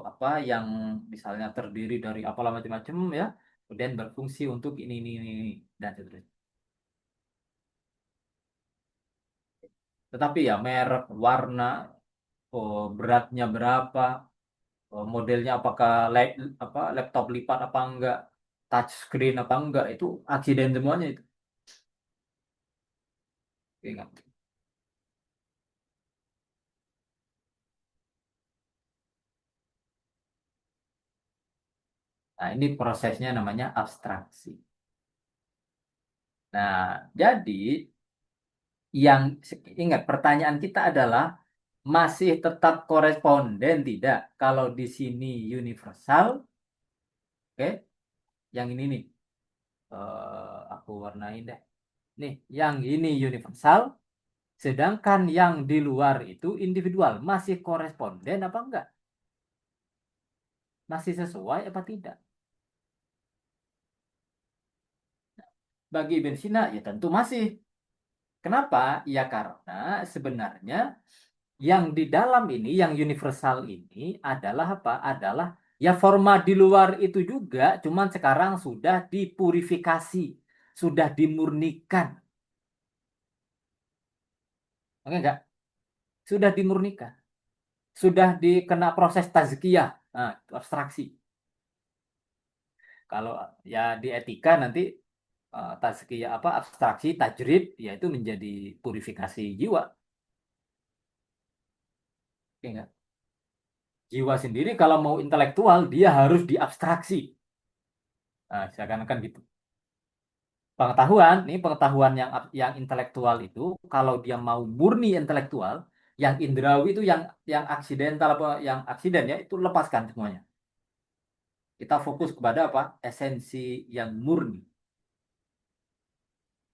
apa yang misalnya terdiri dari apalah macam-macam ya, kemudian berfungsi untuk ini, dan seterusnya. Tetapi ya merek, warna, beratnya berapa, modelnya apakah laptop lipat apa enggak, touch screen apa enggak, itu aksiden semuanya itu. Ingat. Nah, ini prosesnya namanya abstraksi. Nah, jadi yang ingat pertanyaan kita adalah masih tetap koresponden tidak? Kalau di sini universal, oke? Yang ini nih, aku warnain deh. Nih, yang ini universal, sedangkan yang di luar itu individual. Masih koresponden apa enggak? Masih sesuai apa tidak? Bagi bensina, ya tentu masih. Kenapa? Ya karena sebenarnya yang di dalam ini, yang universal ini adalah apa? Adalah ya forma di luar itu juga, cuman sekarang sudah dipurifikasi, sudah dimurnikan. Oke enggak? Sudah dimurnikan, sudah dikena proses tazkiyah, nah, itu abstraksi. Kalau ya di etika nanti tazkiyah apa abstraksi tajrid yaitu menjadi purifikasi jiwa. Oke enggak? Jiwa sendiri kalau mau intelektual dia harus diabstraksi. Nah, seakan-akan gitu. Pengetahuan, ini pengetahuan yang intelektual itu kalau dia mau murni intelektual, yang indrawi itu yang aksidental apa yang aksiden ya itu lepaskan semuanya. Kita fokus kepada apa? Esensi yang murni.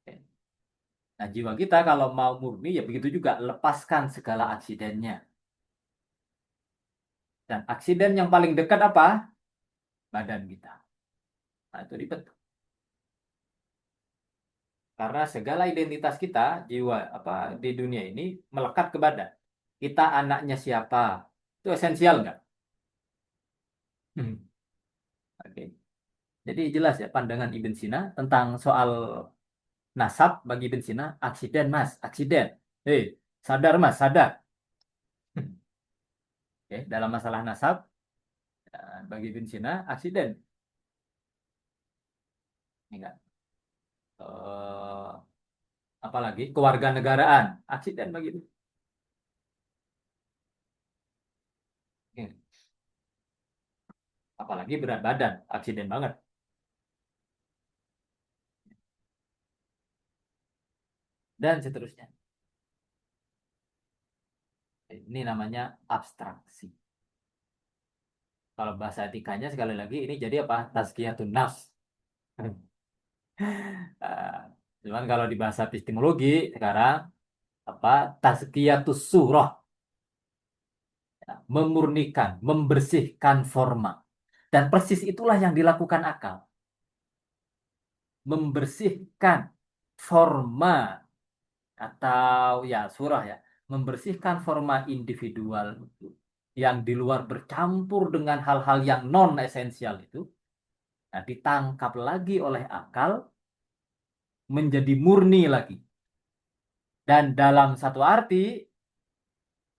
Oke. Nah, jiwa kita kalau mau murni ya begitu juga lepaskan segala aksidennya. Dan aksiden yang paling dekat apa? Badan kita. Nah, itu ribet. Karena segala identitas kita, jiwa apa di dunia ini melekat ke badan. Kita anaknya siapa? Itu esensial nggak? Hmm. Oke. Jadi jelas ya pandangan Ibn Sina tentang soal nasab bagi Ibn Sina, aksiden mas, aksiden. Hei, sadar mas, sadar. Oke, dalam masalah nasab, bagi Ibn Sina, aksiden. Enggak. Eh, apalagi kewarganegaraan, aksiden bagi Ibn. Oke. Apalagi berat badan, aksiden banget. Dan seterusnya. Ini namanya abstraksi. Kalau bahasa etikanya sekali lagi ini jadi apa? Tazkiyatun nafs. Eh, Cuman kalau di bahasa epistemologi sekarang apa? Tazkiyatus surah, memurnikan, membersihkan forma. Dan persis itulah yang dilakukan akal, membersihkan forma atau ya surah ya, membersihkan forma individual itu yang di luar bercampur dengan hal-hal yang non esensial itu. Nah, ditangkap lagi oleh akal menjadi murni lagi. Dan dalam satu arti,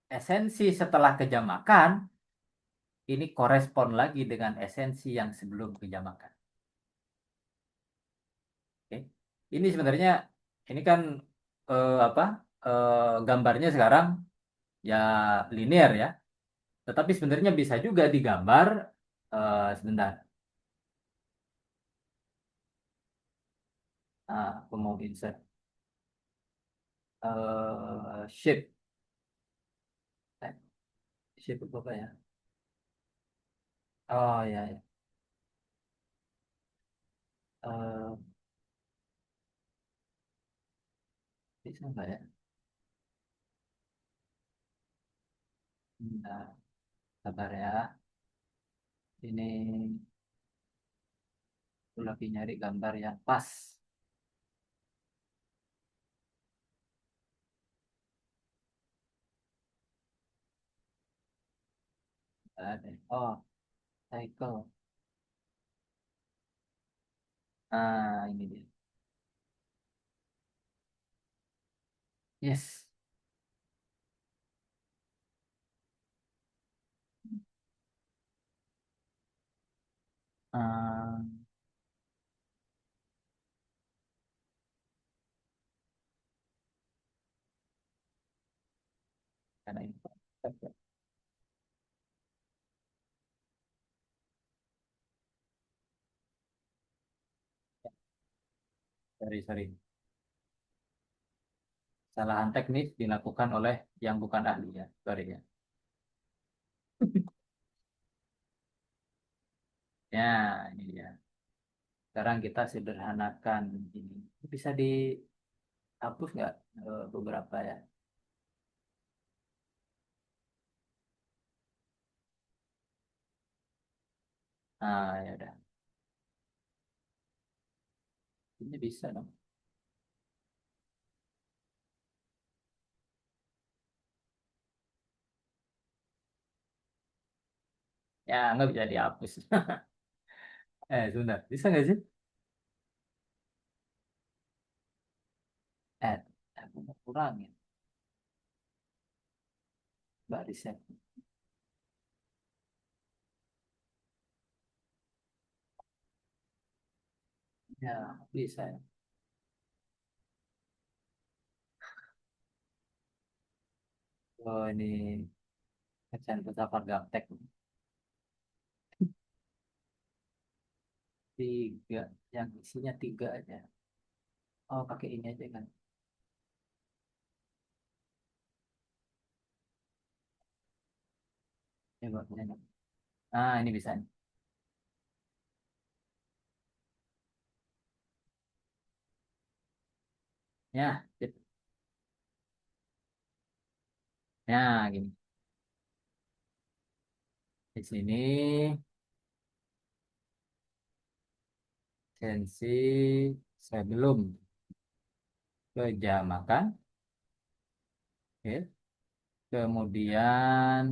esensi setelah kejamakan ini korespon lagi dengan esensi yang sebelum kejamakan. Oke. Ini sebenarnya ini kan apa gambarnya sekarang ya linear ya, tetapi sebenarnya bisa juga digambar sebentar. Aku mau insert shape, Eh, shape apa ya? Oh ya, ya. Eh, bisa nggak ya? Nah, sabar ya. Ini aku lagi nyari gambar yang pas. Ada. Oh, cycle. Ah, ini dia. Yes. Ah, karena ini. Sorry, sorry. Kesalahan teknis dilakukan oleh yang bukan ahli ya. Sorry ya. Ya, ini dia. Sekarang kita sederhanakan ini. Bisa dihapus nggak beberapa ya? Ah, ya udah. Ini bisa dong. Ya, nggak bisa dihapus. Sebentar. Bisa nggak sih? Eh, aku mau kurangin. Nggak reset. Ya, bisa ya. Oh, ini Kacang Pesawat Gaptek. Tiga. Yang isinya tiga aja. Oh, pakai ini aja kan. Coba. Ini. Ah, ini bisa nih. Ya, sip. Ya, gini. Di sini sensi sebelum ke jam makan. Oke. Kemudian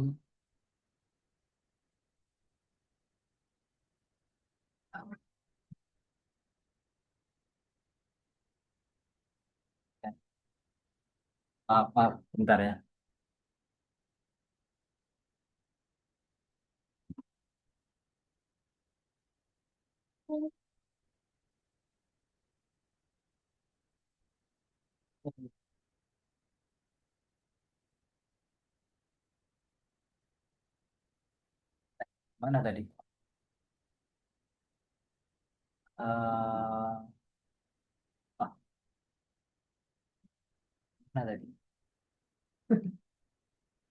apa? Bentar ya. Mana tadi? Eh, ah, mana tadi?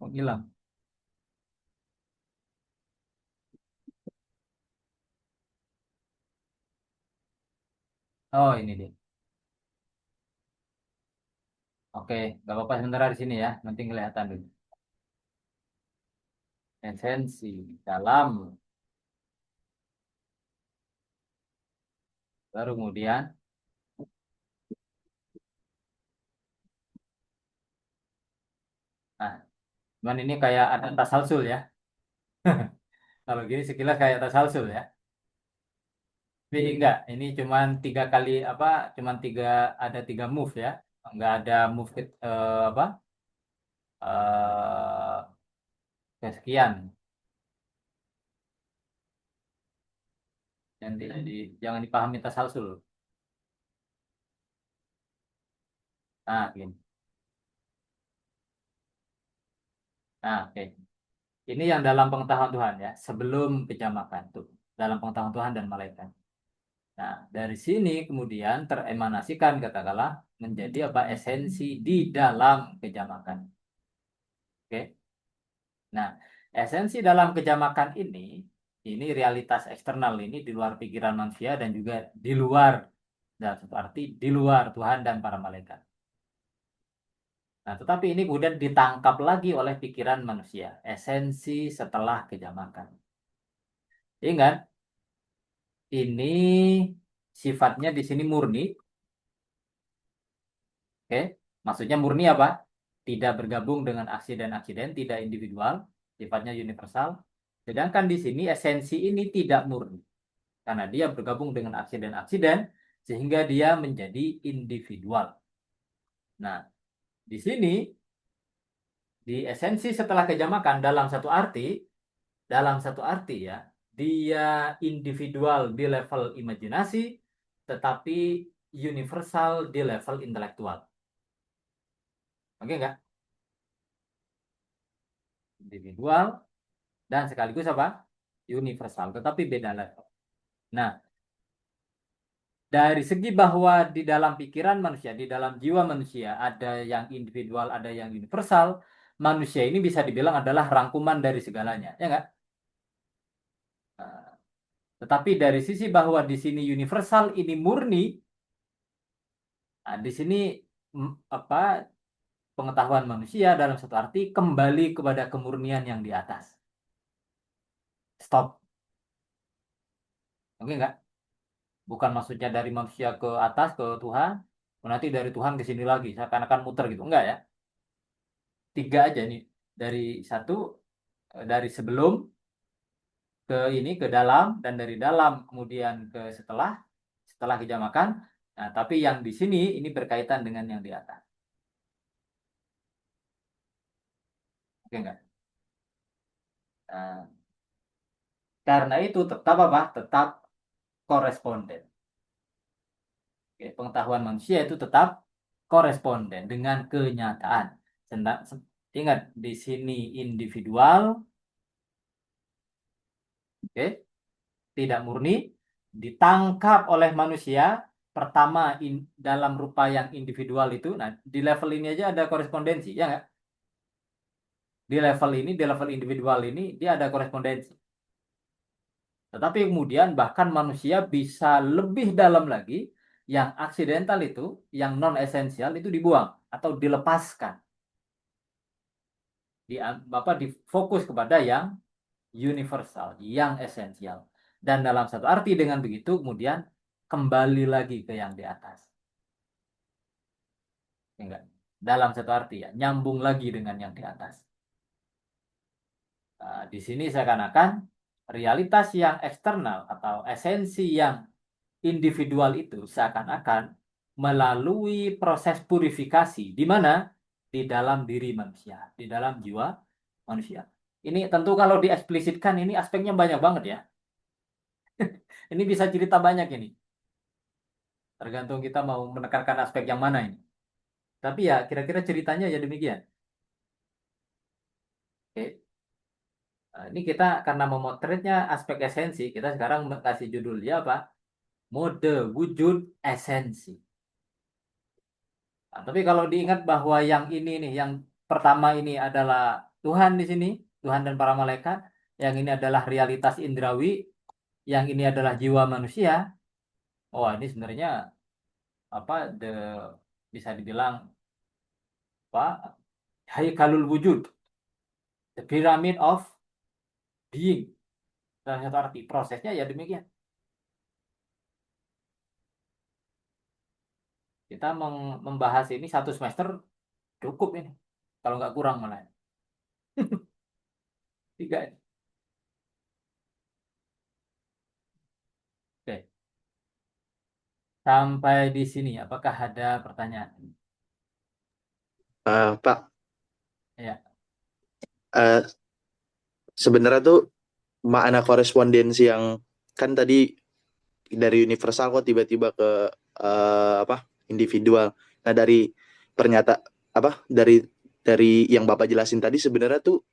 Oh, hilang. Oh, ini dia. Oke, nggak apa-apa sebentar di sini ya. Nanti kelihatan dulu. Esensi dalam, baru kemudian. Nah, cuman ini kayak ada tasalsul ya. Kalau gini sekilas kayak tasalsul ya. Tapi enggak, ini cuman tiga kali apa? Cuman tiga ada tiga move ya. Enggak ada move apa? eh Kesekian. Jangan dipahami tasalsul. Nah, gini. Nah, oke. Ini yang dalam pengetahuan Tuhan ya, sebelum kejamakan tuh, dalam pengetahuan Tuhan dan malaikat. Nah, dari sini kemudian teremanasikan katakanlah menjadi apa esensi di dalam kejamakan. Oke. Nah, esensi dalam kejamakan ini realitas eksternal ini di luar pikiran manusia dan juga di luar, dan arti di luar Tuhan dan para malaikat. Nah, tetapi ini kemudian ditangkap lagi oleh pikiran manusia, esensi setelah kejamakan. Ingat, ini sifatnya di sini murni, oke? Maksudnya murni apa? Tidak bergabung dengan aksi dan aksiden, tidak individual, sifatnya universal. Sedangkan di sini esensi ini tidak murni karena dia bergabung dengan aksiden-aksiden sehingga dia menjadi individual. Nah, di sini di esensi setelah kejamakan dalam satu arti ya, dia individual di level imajinasi tetapi universal di level intelektual. Oke nggak? Individual dan sekaligus apa? Universal, tetapi beda level. Nah, dari segi bahwa di dalam pikiran manusia, di dalam jiwa manusia, ada yang individual, ada yang universal, manusia ini bisa dibilang adalah rangkuman dari segalanya, ya nggak? Nah, tetapi dari sisi bahwa di sini universal ini murni, nah, di sini apa pengetahuan manusia dalam satu arti kembali kepada kemurnian yang di atas. Stop, oke nggak? Bukan maksudnya dari manusia ke atas ke Tuhan, nanti dari Tuhan ke sini lagi, seakan-akan muter gitu, enggak ya? Tiga aja nih, dari satu dari sebelum ke ini ke dalam dan dari dalam kemudian ke setelah hijamakan. Nah, tapi yang di sini ini berkaitan dengan yang di atas. Oke enggak? Nah, karena itu tetap apa? Tetap koresponden. Oke, pengetahuan manusia itu tetap koresponden dengan kenyataan. Ingat di sini individual, oke, tidak murni, ditangkap oleh manusia pertama dalam rupa yang individual itu. Nah, di level ini aja ada korespondensi, ya nggak? Di level ini, di level individual ini, dia ada korespondensi. Tetapi kemudian bahkan manusia bisa lebih dalam lagi, yang aksidental itu, yang non esensial itu dibuang atau dilepaskan. Difokus kepada yang universal, yang esensial. Dan dalam satu arti dengan begitu kemudian kembali lagi ke yang di atas. Enggak. Dalam satu arti ya, nyambung lagi dengan yang di atas. Nah, di sini seakan-akan realitas yang eksternal atau esensi yang individual itu seakan-akan melalui proses purifikasi di mana di dalam diri manusia, di dalam jiwa manusia. Ini tentu kalau dieksplisitkan ini aspeknya banyak banget ya. Ini bisa cerita banyak ini. Tergantung kita mau menekankan aspek yang mana ini. Tapi ya kira-kira ceritanya ya demikian. Oke. Nah, ini kita karena memotretnya aspek esensi, kita sekarang kasih judulnya apa? Mode wujud esensi. Nah, tapi kalau diingat bahwa yang ini nih, yang pertama ini adalah Tuhan di sini, Tuhan dan para malaikat. Yang ini adalah realitas indrawi, yang ini adalah jiwa manusia. Oh, ini sebenarnya apa? Bisa dibilang apa? Haikalul wujud, the pyramid of being. Dalam satu arti prosesnya ya demikian. Kita membahas ini satu semester cukup ini. Kalau nggak kurang malah. Tiga. Oke. Sampai di sini. Apakah ada pertanyaan? Pak, Ya. eh, sebenarnya tuh makna korespondensi yang kan tadi dari universal kok tiba-tiba ke apa individual. Nah dari pernyataan apa dari yang Bapak jelasin tadi sebenarnya tuh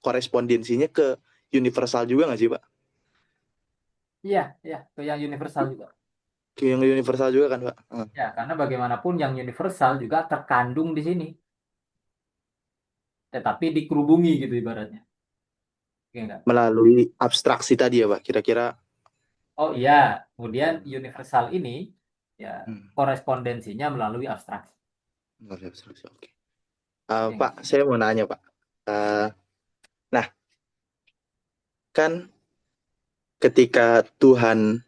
korespondensinya ke universal juga nggak sih Pak? Iya, iya. Ke yang universal juga. Ke yang universal juga kan Pak? Ya, karena bagaimanapun yang universal juga terkandung di sini. Tetapi dikerubungi gitu ibaratnya. Oke, enggak? Melalui abstraksi tadi ya Pak, kira-kira. Oh iya, kemudian universal ini ya Hmm, korespondensinya melalui abstraksi. melalui abstraksi, oke. Oke, Pak, enggak? saya mau nanya Pak. Nah, kan ketika Tuhan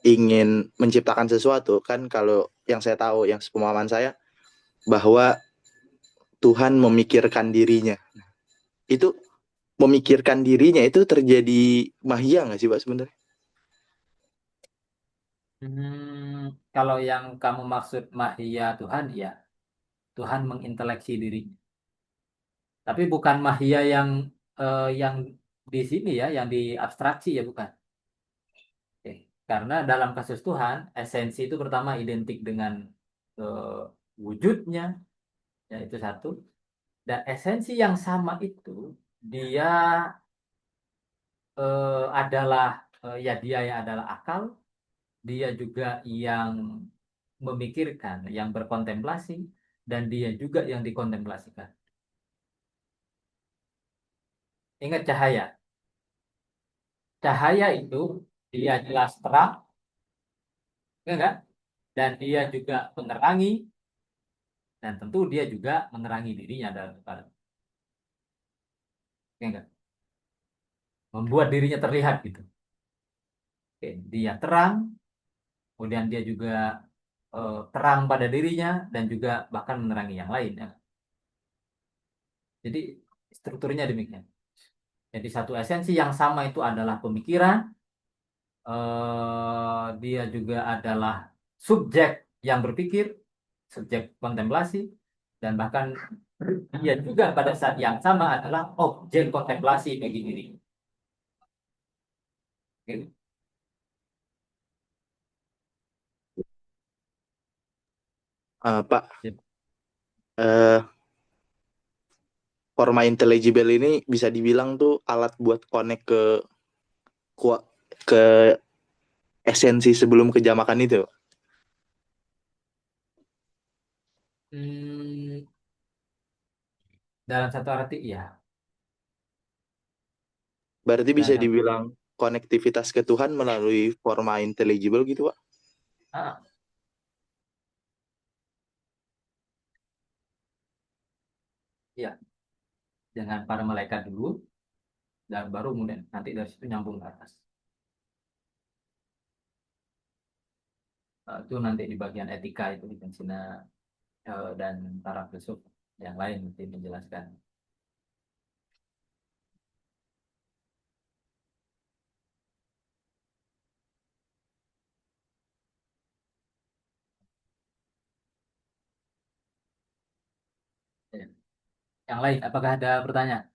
ingin menciptakan sesuatu, kan kalau yang saya tahu, yang sepemahaman saya, bahwa Tuhan memikirkan dirinya. Itu memikirkan dirinya itu terjadi mahia nggak sih Pak sebenarnya? Kalau yang kamu maksud mahia Tuhan, ya Tuhan menginteleksi diri. Tapi bukan mahia yang di sini ya, yang di abstraksi ya bukan. Oke. Karena dalam kasus Tuhan, esensi itu pertama identik dengan eh, wujudnya, ya itu satu. Dan esensi yang sama itu dia adalah ya dia yang adalah akal, dia juga yang memikirkan, yang berkontemplasi, dan dia juga yang dikontemplasikan. Ingat cahaya. Cahaya itu dia jelas terang, ya enggak? Dan dia juga menerangi, dan tentu dia juga menerangi dirinya dalam Tuhan. Ya enggak? Membuat dirinya terlihat gitu. Oke, dia terang, kemudian dia juga terang pada dirinya dan juga bahkan menerangi yang lain. Ya. Jadi strukturnya demikian. Jadi satu esensi yang sama itu adalah pemikiran, dia juga adalah subjek yang berpikir, subjek kontemplasi, dan bahkan dia juga pada saat yang sama adalah objek kontemplasi bagi diri. Oke. Pak, eh, forma intelligible ini bisa dibilang tuh alat buat connect ke esensi sebelum kejamakan itu. Hmm, dalam satu arti iya. Berarti Dalam bisa satu, dibilang konektivitas ke Tuhan melalui forma intelligible gitu, Pak. ah, iya, dengan para malaikat dulu, dan baru kemudian nanti dari situ nyambung ke atas. Itu nanti di bagian etika itu di Pensina dan para filsuf yang lain nanti menjelaskan. Ya. Yang lain, apakah ada pertanyaan?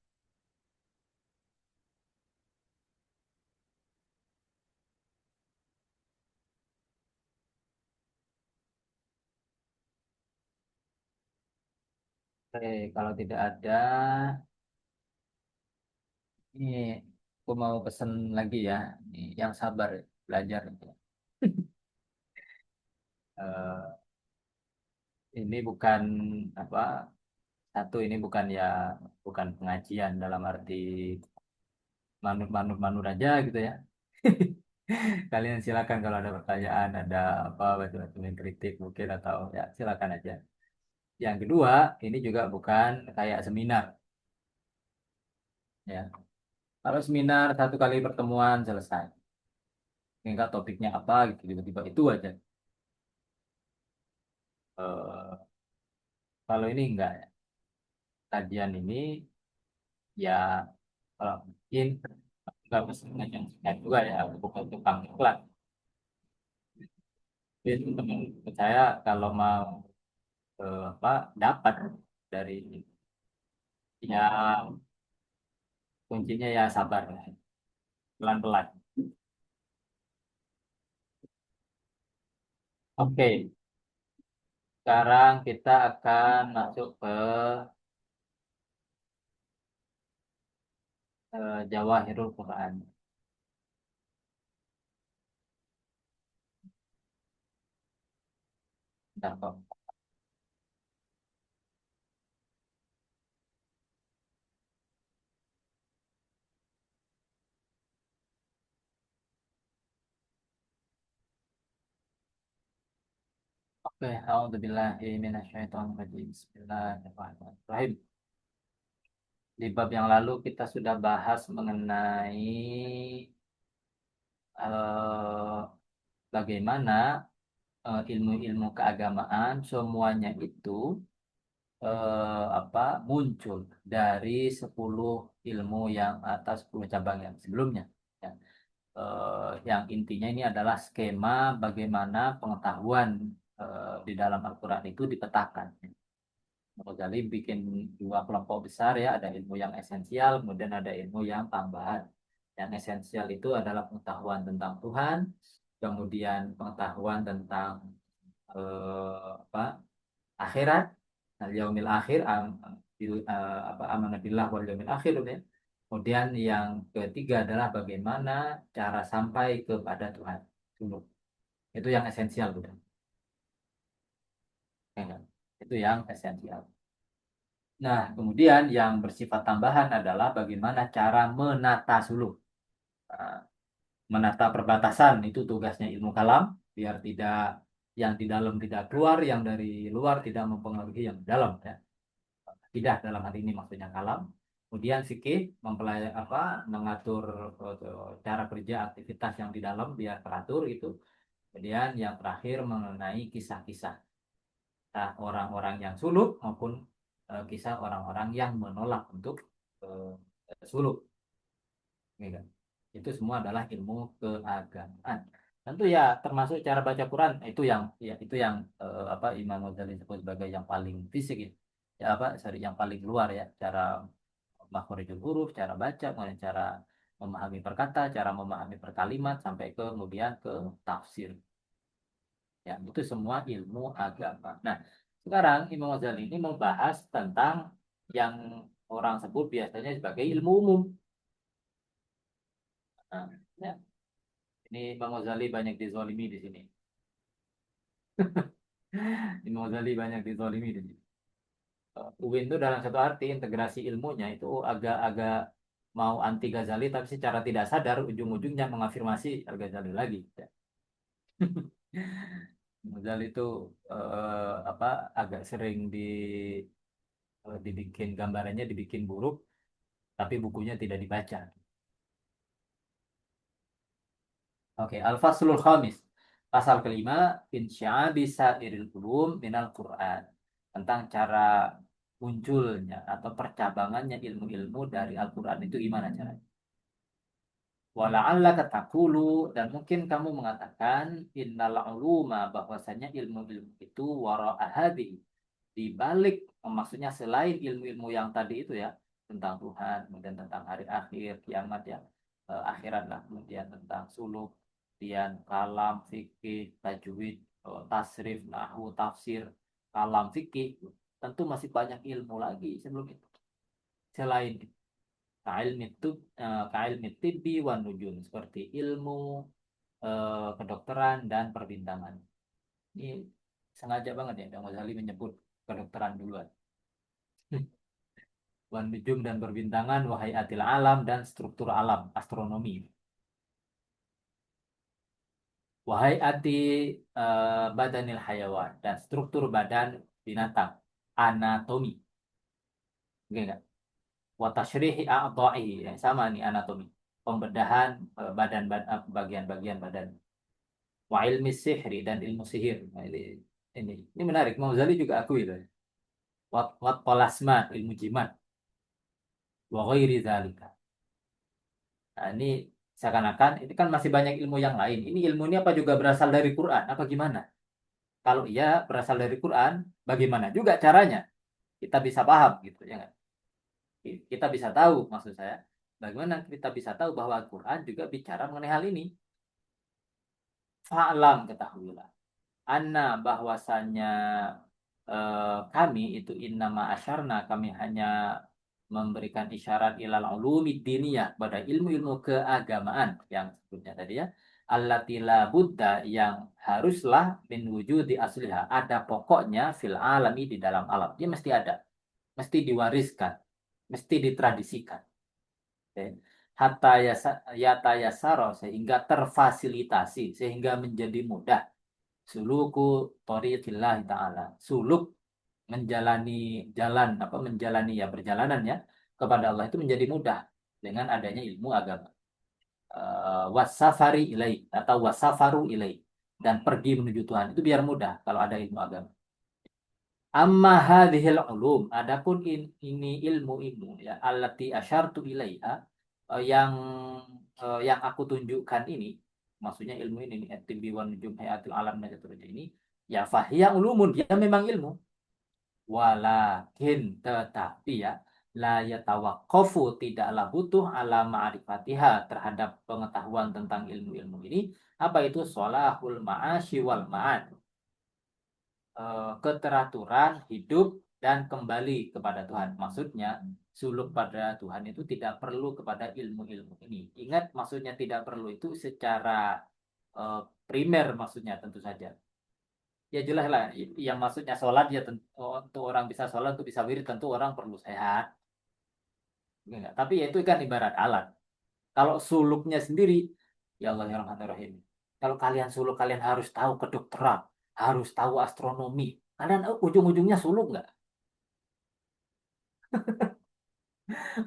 Oke, kalau tidak ada, ini aku mau pesen lagi ya, ini yang sabar belajar. Eh, ini bukan apa satu ini bukan ya bukan pengajian dalam arti manut-manut aja gitu ya. Kalian silakan kalau ada pertanyaan, ada apa macam-macam yang kritik mungkin atau ya silakan aja. Yang kedua, ini juga bukan kayak seminar ya. Kalau seminar satu kali pertemuan selesai. Enggak topiknya apa gitu tiba-tiba itu aja. Eh, kalau ini enggak ya. Kajian ini ya kalau mungkin nggak mesti ngajak juga ya aku bukan tukang iklan. Jadi teman saya kalau mau apa dapat dari ya kuncinya ya sabar pelan-pelan. Oke, sekarang kita akan masuk ke Jawahirul Quran. Bentar kok. Oke, auzubillahi minasyaitonirrajim. Bismillahirrahmanirrahim. Di bab yang lalu kita sudah bahas mengenai eh, bagaimana ilmu-ilmu keagamaan semuanya itu muncul dari 10 ilmu yang atas 10 cabang yang sebelumnya. Ya. Yang intinya ini adalah skema bagaimana pengetahuan di dalam Al-Quran itu dipetakan. Ghazali bikin dua kelompok besar ya, ada ilmu yang esensial, kemudian ada ilmu yang tambahan. Yang esensial itu adalah pengetahuan tentang Tuhan, kemudian pengetahuan tentang apa akhirat, yaumil akhir, amanah billah wal yaumil akhir ya. Kemudian yang ketiga adalah bagaimana cara sampai kepada Tuhan. Dulu. Itu yang esensial, udah. Ya, kan? Itu yang esensial. Nah, kemudian yang bersifat tambahan adalah bagaimana cara menata suluk. Nah, menata perbatasan itu tugasnya ilmu kalam, biar tidak yang di dalam tidak keluar, yang dari luar tidak mempengaruhi yang di dalam. Ya. Tidak dalam hal ini maksudnya kalam. Kemudian fikih mempelajari mengatur cara kerja aktivitas yang di dalam biar teratur itu. Kemudian yang terakhir mengenai kisah-kisah orang-orang yang suluk maupun kisah orang-orang yang menolak untuk eh, suluk. Gitu. Itu semua adalah ilmu keagamaan. Tentu ya termasuk cara baca Quran itu yang Imam Ghazali sebut sebagai yang paling fisik ya. Ya sorry, yang paling luar ya, cara makhrijul huruf, cara baca, kemudian cara memahami perkata, cara memahami perkalimat sampai kemudian ke tafsir. Ya, itu semua ilmu agama. Nah, sekarang Imam Ghazali ini membahas tentang yang orang sebut biasanya sebagai ilmu umum. Nah, ya, ini Imam Ghazali banyak dizolimi di sini. Imam Ghazali banyak dizolimi di sini. UIN itu dalam satu arti integrasi ilmunya itu agak-agak mau anti Ghazali, tapi secara tidak sadar ujung-ujungnya mengafirmasi Al-Ghazali lagi. Ya. Ghazali itu agak sering dibikin gambarannya dibikin buruk, tapi bukunya tidak dibaca. Oke, Al-Faslul Khamis. Pasal kelima, Insya'a bisa iril ulum minal Quran. Tentang cara munculnya atau percabangannya ilmu-ilmu dari Al-Quran itu gimana caranya. Wala'alla katakulu, dan mungkin kamu mengatakan innal uluma, bahwasanya ilmu-ilmu itu wara'ahadi, di balik, maksudnya selain ilmu-ilmu yang tadi itu ya, tentang Tuhan, kemudian tentang hari akhir, kiamat ya, akhirat lah, kemudian tentang suluk, kemudian kalam, fikih, tajwid, tasrif, nahwu, tafsir, kalam, fikih, tentu masih banyak ilmu lagi sebelum itu. Selain itu, kailmi tibbi wan nujum, seperti ilmu kedokteran dan perbintangan. Ini sengaja banget ya, Bang Ghazali menyebut kedokteran duluan. Wan nujum dan perbintangan, wahai atil alam dan struktur alam, astronomi. Wahai ati badanil hayawan dan struktur badan binatang, anatomi. Oke enggak? Wa tasyrihi a'dha'i, ya, sama nih anatomi. Pembedahan bagian-bagian badan. Wa ilmi sihri dan ilmu sihir. Nah, ini menarik. Imam Ghazali juga akui itu. Wat polasma, ilmu jimat. Wa ghairi dzalika. Nah, ini seakan-akan ini kan masih banyak ilmu yang lain. Ini ilmu ini apa juga berasal dari Quran? Apa gimana? Kalau iya berasal dari Quran, bagaimana juga caranya? Kita bisa paham gitu ya nggak? Kita bisa tahu maksud saya. Bagaimana kita bisa tahu bahwa Al-Quran juga bicara mengenai hal ini? Fa'lam, ketahuilah. Anna, bahwasanya kami itu innama asyarna, kami hanya memberikan isyarat ilal ulumi diniyah, pada ilmu-ilmu keagamaan yang sebutnya tadi ya, allati la buddha, yang haruslah min wujudi asliha, ada pokoknya fil alami, di dalam alam. Dia mesti ada, mesti diwariskan, mesti ditradisikan. Oke. Hatta yata yasaro, sehingga terfasilitasi, sehingga menjadi mudah. Suluku thoriqillah ta'ala. Suluk, menjalani jalan, menjalani ya perjalanan ya kepada Allah itu menjadi mudah dengan adanya ilmu agama. Wasafari ilai, atau wasafaru ilai, dan pergi menuju Tuhan itu biar mudah kalau ada ilmu agama. Amma hadhil ulum, adapun ini ilmu-ilmu ya allati asyartu ilaiha, yang aku tunjukkan ini, maksudnya ilmu ini at-tibbi wan nujum hayatul alam dan seterusnya ini, ya fahiya ulumun, dia memang ilmu. Walakin tetapi ya la yatawaqqafu, tidaklah butuh ala ma'rifatiha, terhadap pengetahuan tentang ilmu-ilmu ini. Apa itu sholahul ma'asyi wal ma'ad? Keteraturan hidup dan kembali kepada Tuhan. Maksudnya suluk pada Tuhan itu tidak perlu kepada ilmu-ilmu ini. Ingat, maksudnya tidak perlu itu secara eh, primer, maksudnya tentu saja. Ya jelas lah, yang maksudnya sholat ya tentu, untuk orang bisa sholat, untuk bisa wirid tentu orang perlu sehat. Enggak. Tapi ya itu kan ibarat alat. Kalau suluknya sendiri, ya Allah ya Rahman ya Rahim. Kalau kalian suluk, kalian harus tahu kedokteran, harus tahu astronomi. Kalian ujung-ujungnya suluk nggak?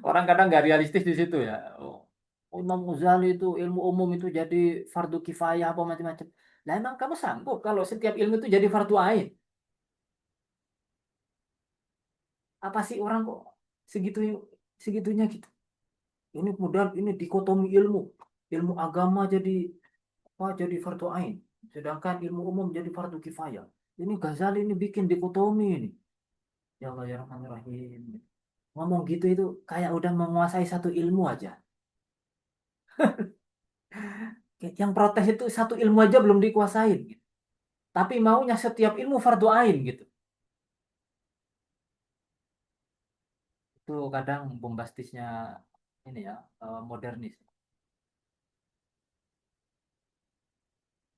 Orang kadang nggak realistis di situ ya. Oh, Imam Ghazali itu ilmu umum itu jadi fardu kifayah apa macam-macam. Nah emang kamu sanggup kalau setiap ilmu itu jadi fardu ain? Apa sih orang kok segitu segitunya gitu? Ini kemudian ini dikotomi ilmu, ilmu agama jadi apa? Jadi fardu ain. Sedangkan ilmu umum jadi fardu kifayah. Ini Ghazali ini bikin dikotomi ini. Ya Allah ya Rahman ya Rahim. Ngomong gitu itu kayak udah menguasai satu ilmu aja. Yang protes itu satu ilmu aja belum dikuasain, gitu. Tapi maunya setiap ilmu fardu ain gitu. Itu kadang bombastisnya ini ya, modernis.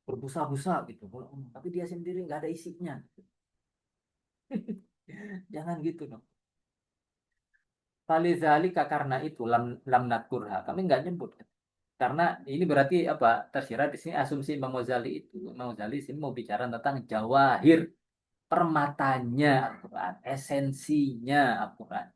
Berbusa-busa gitu. Tapi dia sendiri nggak ada isinya. Jangan gitu dong. Falizalika, karena itu lam nadkurha. Kami nggak nyebut. Karena ini berarti apa? Tersirat di sini asumsi Imam Ghazali itu. Imam Ghazali sini mau bicara tentang jawahir, permatanya Al-Quran, esensinya Al-Quran.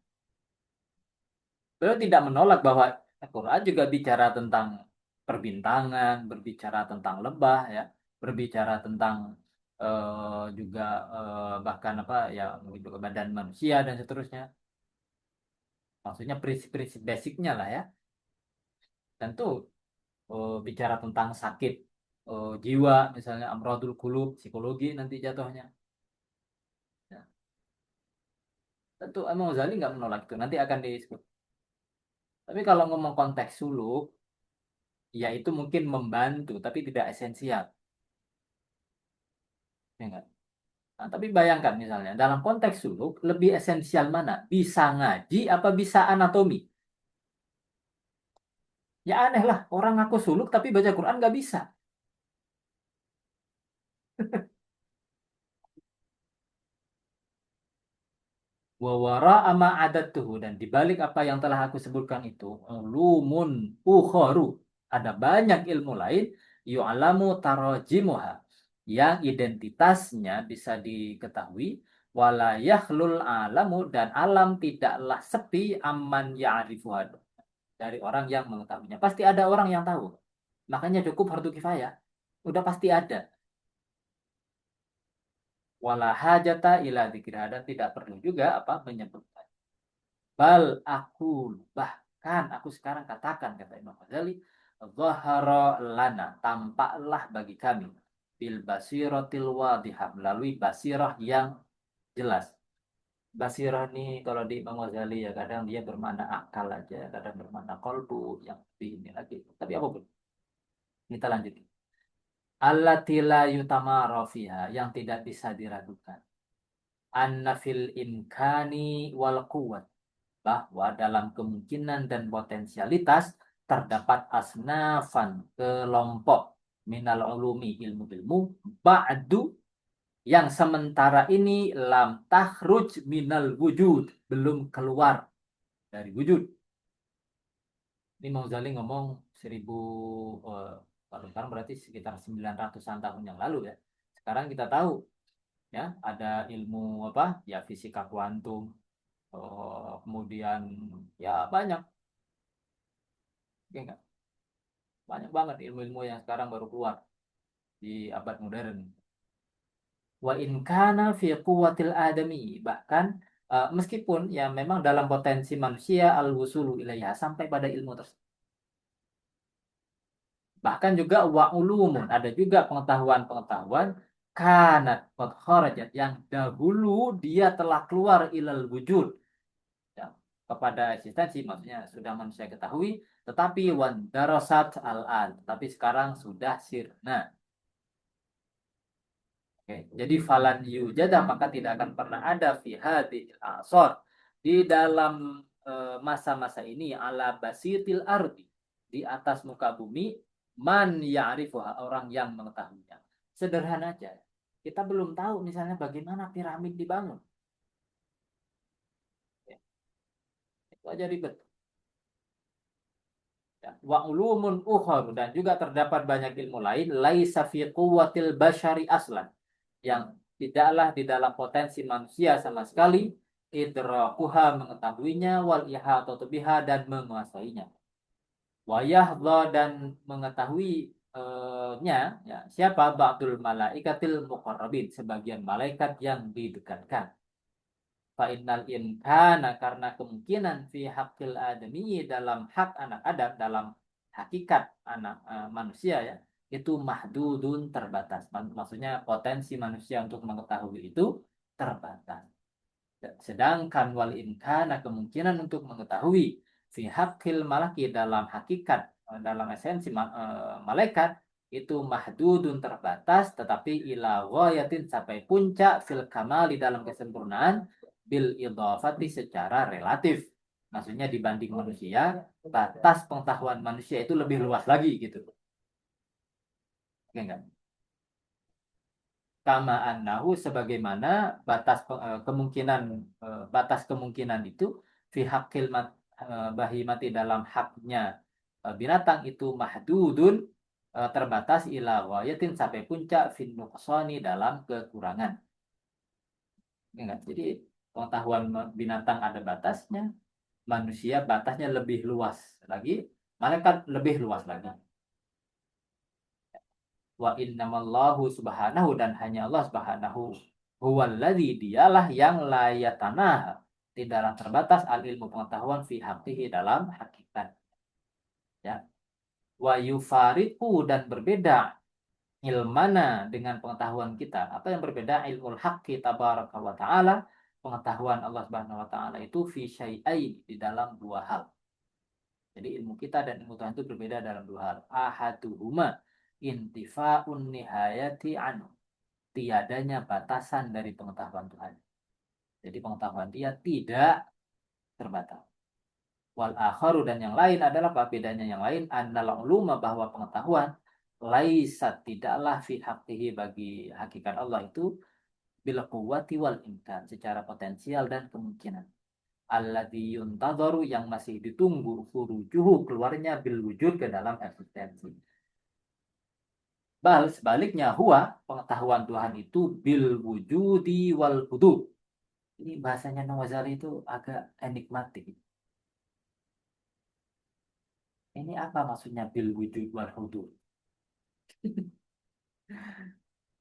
Beliau tidak menolak bahwa Al-Quran juga bicara tentang perbintangan, berbicara tentang lebah, ya, berbicara tentang juga bahkan apa ya, begitu ke badan manusia dan seterusnya. Maksudnya prinsip-prinsip basicnya lah ya. Tentu bicara tentang sakit jiwa, misalnya amrodul qulub, psikologi nanti jatuhnya. Ya, tentu Imam Ghazali nggak menolak itu. Nanti akan disebut. Tapi kalau ngomong konteks suluk, ya itu mungkin membantu, tapi tidak esensial. Ya nggak? Nah, tapi bayangkan misalnya, dalam konteks suluk, lebih esensial mana? Bisa ngaji apa bisa anatomi? Ya aneh lah, orang ngaku suluk tapi baca Quran nggak bisa. Wawara ama adat tuh, dan dibalik apa yang telah aku sebutkan itu, ulumun ukhoru. Ada banyak ilmu lain, yu'alamu tarojimuha, yang identitasnya bisa diketahui, wala yakhlul alamu, dan alam tidaklah sepi aman ya'rifuha, dari orang yang mengetahuinya. Pasti ada orang yang tahu. Makanya cukup fardu kifayah. Udah pasti ada. Wala hajata ila dzikriha, dan tidak perlu juga apa menyebutkan. Bal aku, bahkan aku sekarang katakan, kata Imam Ghazali, zahara lana, tampaklah bagi kami, bil basiratil wadihah, melalui basirah yang jelas. Basirah ini kalau di Imam Ghazali ya kadang dia bermakna akal aja, kadang bermakna kolbu, yang lebih ini lagi. Tapi apapun, kita lanjut. Allati la yutamara fiha, yang tidak bisa diragukan. Anna fil imkani wal quwwat, bahwa dalam kemungkinan dan potensialitas terdapat asnafan, kelompok, minal ulumi, ilmu-ilmu, ba'du, yang sementara ini lam tahruj minal wujud, belum keluar dari wujud. Ini Mau Ghazali ngomong 1000, eh, kalau sekarang berarti sekitar 900-an tahun yang lalu ya. Sekarang kita tahu ya ada ilmu apa ya, fisika kuantum, kemudian ya banyak, ya nggak? Banyak banget ilmu-ilmu yang sekarang baru keluar di abad modern. Wa in kana fi quwwatil adami, bahkan meskipun ya memang dalam potensi manusia al-wusulu ilaiha, sampai pada ilmu tersebut. Bahkan juga wa ulumun, ada juga pengetahuan-pengetahuan kanat qad kharajat, yang dahulu dia telah keluar ilal wujud, ya, kepada eksistensi, maksudnya sudah manusia ketahui, tetapi wan darasat al-an, tapi sekarang sudah sirna. Oke, jadi falan yujada, maka tidak akan pernah ada fi hadhil asor, di dalam masa-masa ini, ala basitil ardi, di atas muka bumi, man ya'rifuha, orang yang mengetahuinya. Sederhana aja. Kita belum tahu misalnya bagaimana piramid dibangun. Ya, itu aja ribet. Ya, wa ulumun ukhar, dan juga terdapat banyak ilmu lain laisa fi quwwatil basyari aslan, yang tidaklah di dalam potensi manusia sama sekali, idrakuha, mengetahuinya, wal ihatatu biha, dan menguasainya, wayahdha, dan mengetahui nya, ya, siapa, ba'dul malaikatil muqarrabin, sebagian malaikat yang didekatkan. Fa innal insana, karena kemungkinan fi haqqil adami, dalam hak anak Adam, dalam hakikat anak manusia, ya, itu mahdudun, terbatas. Maksudnya potensi manusia untuk mengetahui itu terbatas. Sedangkan wal imkana, kemungkinan untuk mengetahui, fi haqqil malaki, dalam hakikat, dalam esensi malaikat, itu mahdudun, terbatas, tetapi ila ghayatin, sampai puncak, fil kamal, di dalam kesempurnaan, bil idhafati, secara relatif. Maksudnya dibanding manusia, batas pengetahuan manusia itu lebih luas lagi gitu. Oke enggak? Kama annahu, sebagaimana kemungkinan, batas kemungkinan itu, fi haqqil bahimati, dalam haknya binatang itu, mahdudun, terbatas, ila ghayatin, sampai puncak, fin nuqsani, dalam kekurangan. Ya enggak? Jadi pengetahuan binatang ada batasnya, manusia batasnya lebih luas lagi, malaikat lebih luas lagi. Wa innamallahu subhanahu, dan hanya Allah subhanahu, huwallazi, dialah yang layatanah, tidaklah terbatas, al ilmu, pengetahuan, fi haqqihi, dalam hakikat, ya. Wa yufariqu, dan berbeda, ilmana, dengan pengetahuan kita. Apa yang berbeda? Ilmul haqqi tabaraka wa ta'ala, pengetahuan Allah subhanahu wa ta'ala itu, fi syai'ain, di dalam dua hal. Jadi ilmu kita dan ilmu Tuhan itu berbeda dalam dua hal. Ahaduhuma intifa'un nihayati anhu, tiadanya batasan dari pengetahuan Tuhan. Jadi pengetahuan dia tidak terbatas. Wal akharu, dan yang lain adalah, apa bedanya yang lain? Annal uluma, bahwa pengetahuan, laisat, tidaklah, fi haqqihi, bagi hakikat Allah itu, bil quwwati wal imkan, secara potensial dan kemungkinan. Alladzi yuntadharu, yang masih ditunggu, furujuhu, keluarnya, bil wujud, ke dalam eksistensi. Bal, sebaliknya, huwa, pengetahuan Tuhan itu, bil wujudi wal hudu. Ini bahasanya Nawazali itu agak enigmatik. Ini apa maksudnya bil wujud wal hudu?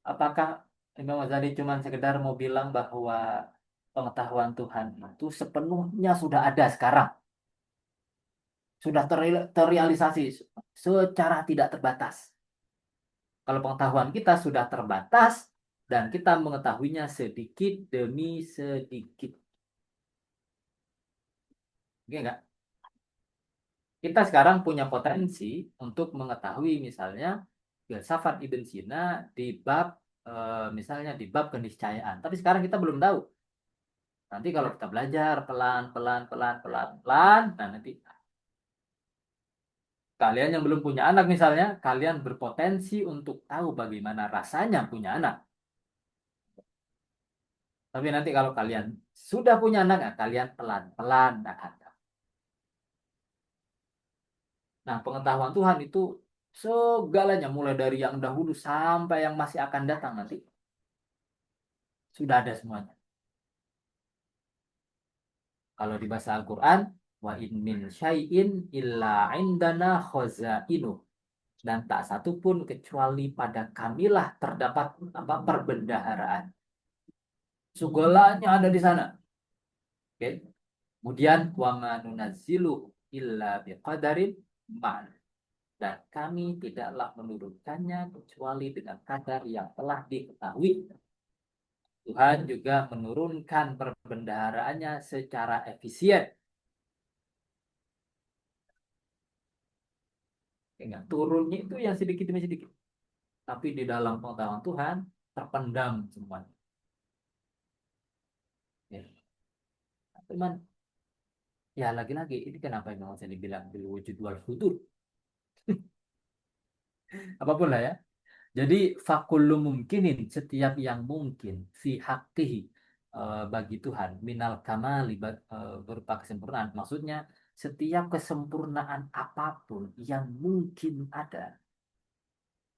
Apakah Imam Ghazali cuma sekedar mau bilang bahwa pengetahuan Tuhan itu sepenuhnya sudah ada sekarang, sudah terrealisasi secara tidak terbatas. Kalau pengetahuan kita sudah terbatas, dan kita mengetahuinya sedikit demi sedikit. Oke enggak? Kita sekarang punya potensi untuk mengetahui misalnya filsafat Ibn Sina di bab, misalnya di bab keniscayaan. Tapi sekarang kita belum tahu. Nanti kalau kita belajar pelan pelan pelan pelan pelan, nah nanti kalian yang belum punya anak misalnya, kalian berpotensi untuk tahu bagaimana rasanya punya anak. Tapi nanti kalau kalian sudah punya anak, nah, kalian pelan pelan akan tahu. Nah, pengetahuan Tuhan itu segalanya, mulai dari yang dahulu sampai yang masih akan datang nanti, sudah ada semuanya. Kalau di bahasa Al-Quran, wa in min syai'in illa indana khazainu. dan tak satu pun kecuali pada kamilah terdapat apa perbendaharaan. Segalanya ada di sana. Oke. Kemudian wa ma nunazzilu illa biqadarin ma'lum. Dan kami tidaklah menurunkannya kecuali dengan kadar yang telah diketahui. Tuhan juga menurunkan perbendaharaannya secara efisien. Enggak, turunnya itu yang sedikit demi sedikit. Tapi di dalam pengetahuan Tuhan terpendam semua. Ya. Cuman ya lagi-lagi ini kenapa yang saya dibilang bil wujud wal futur. Apapun lah ya. Jadi fakullu mungkinin setiap yang mungkin fi haqqihi bagi Tuhan minal kamali berupa kesempurnaan. Maksudnya setiap kesempurnaan apapun yang mungkin ada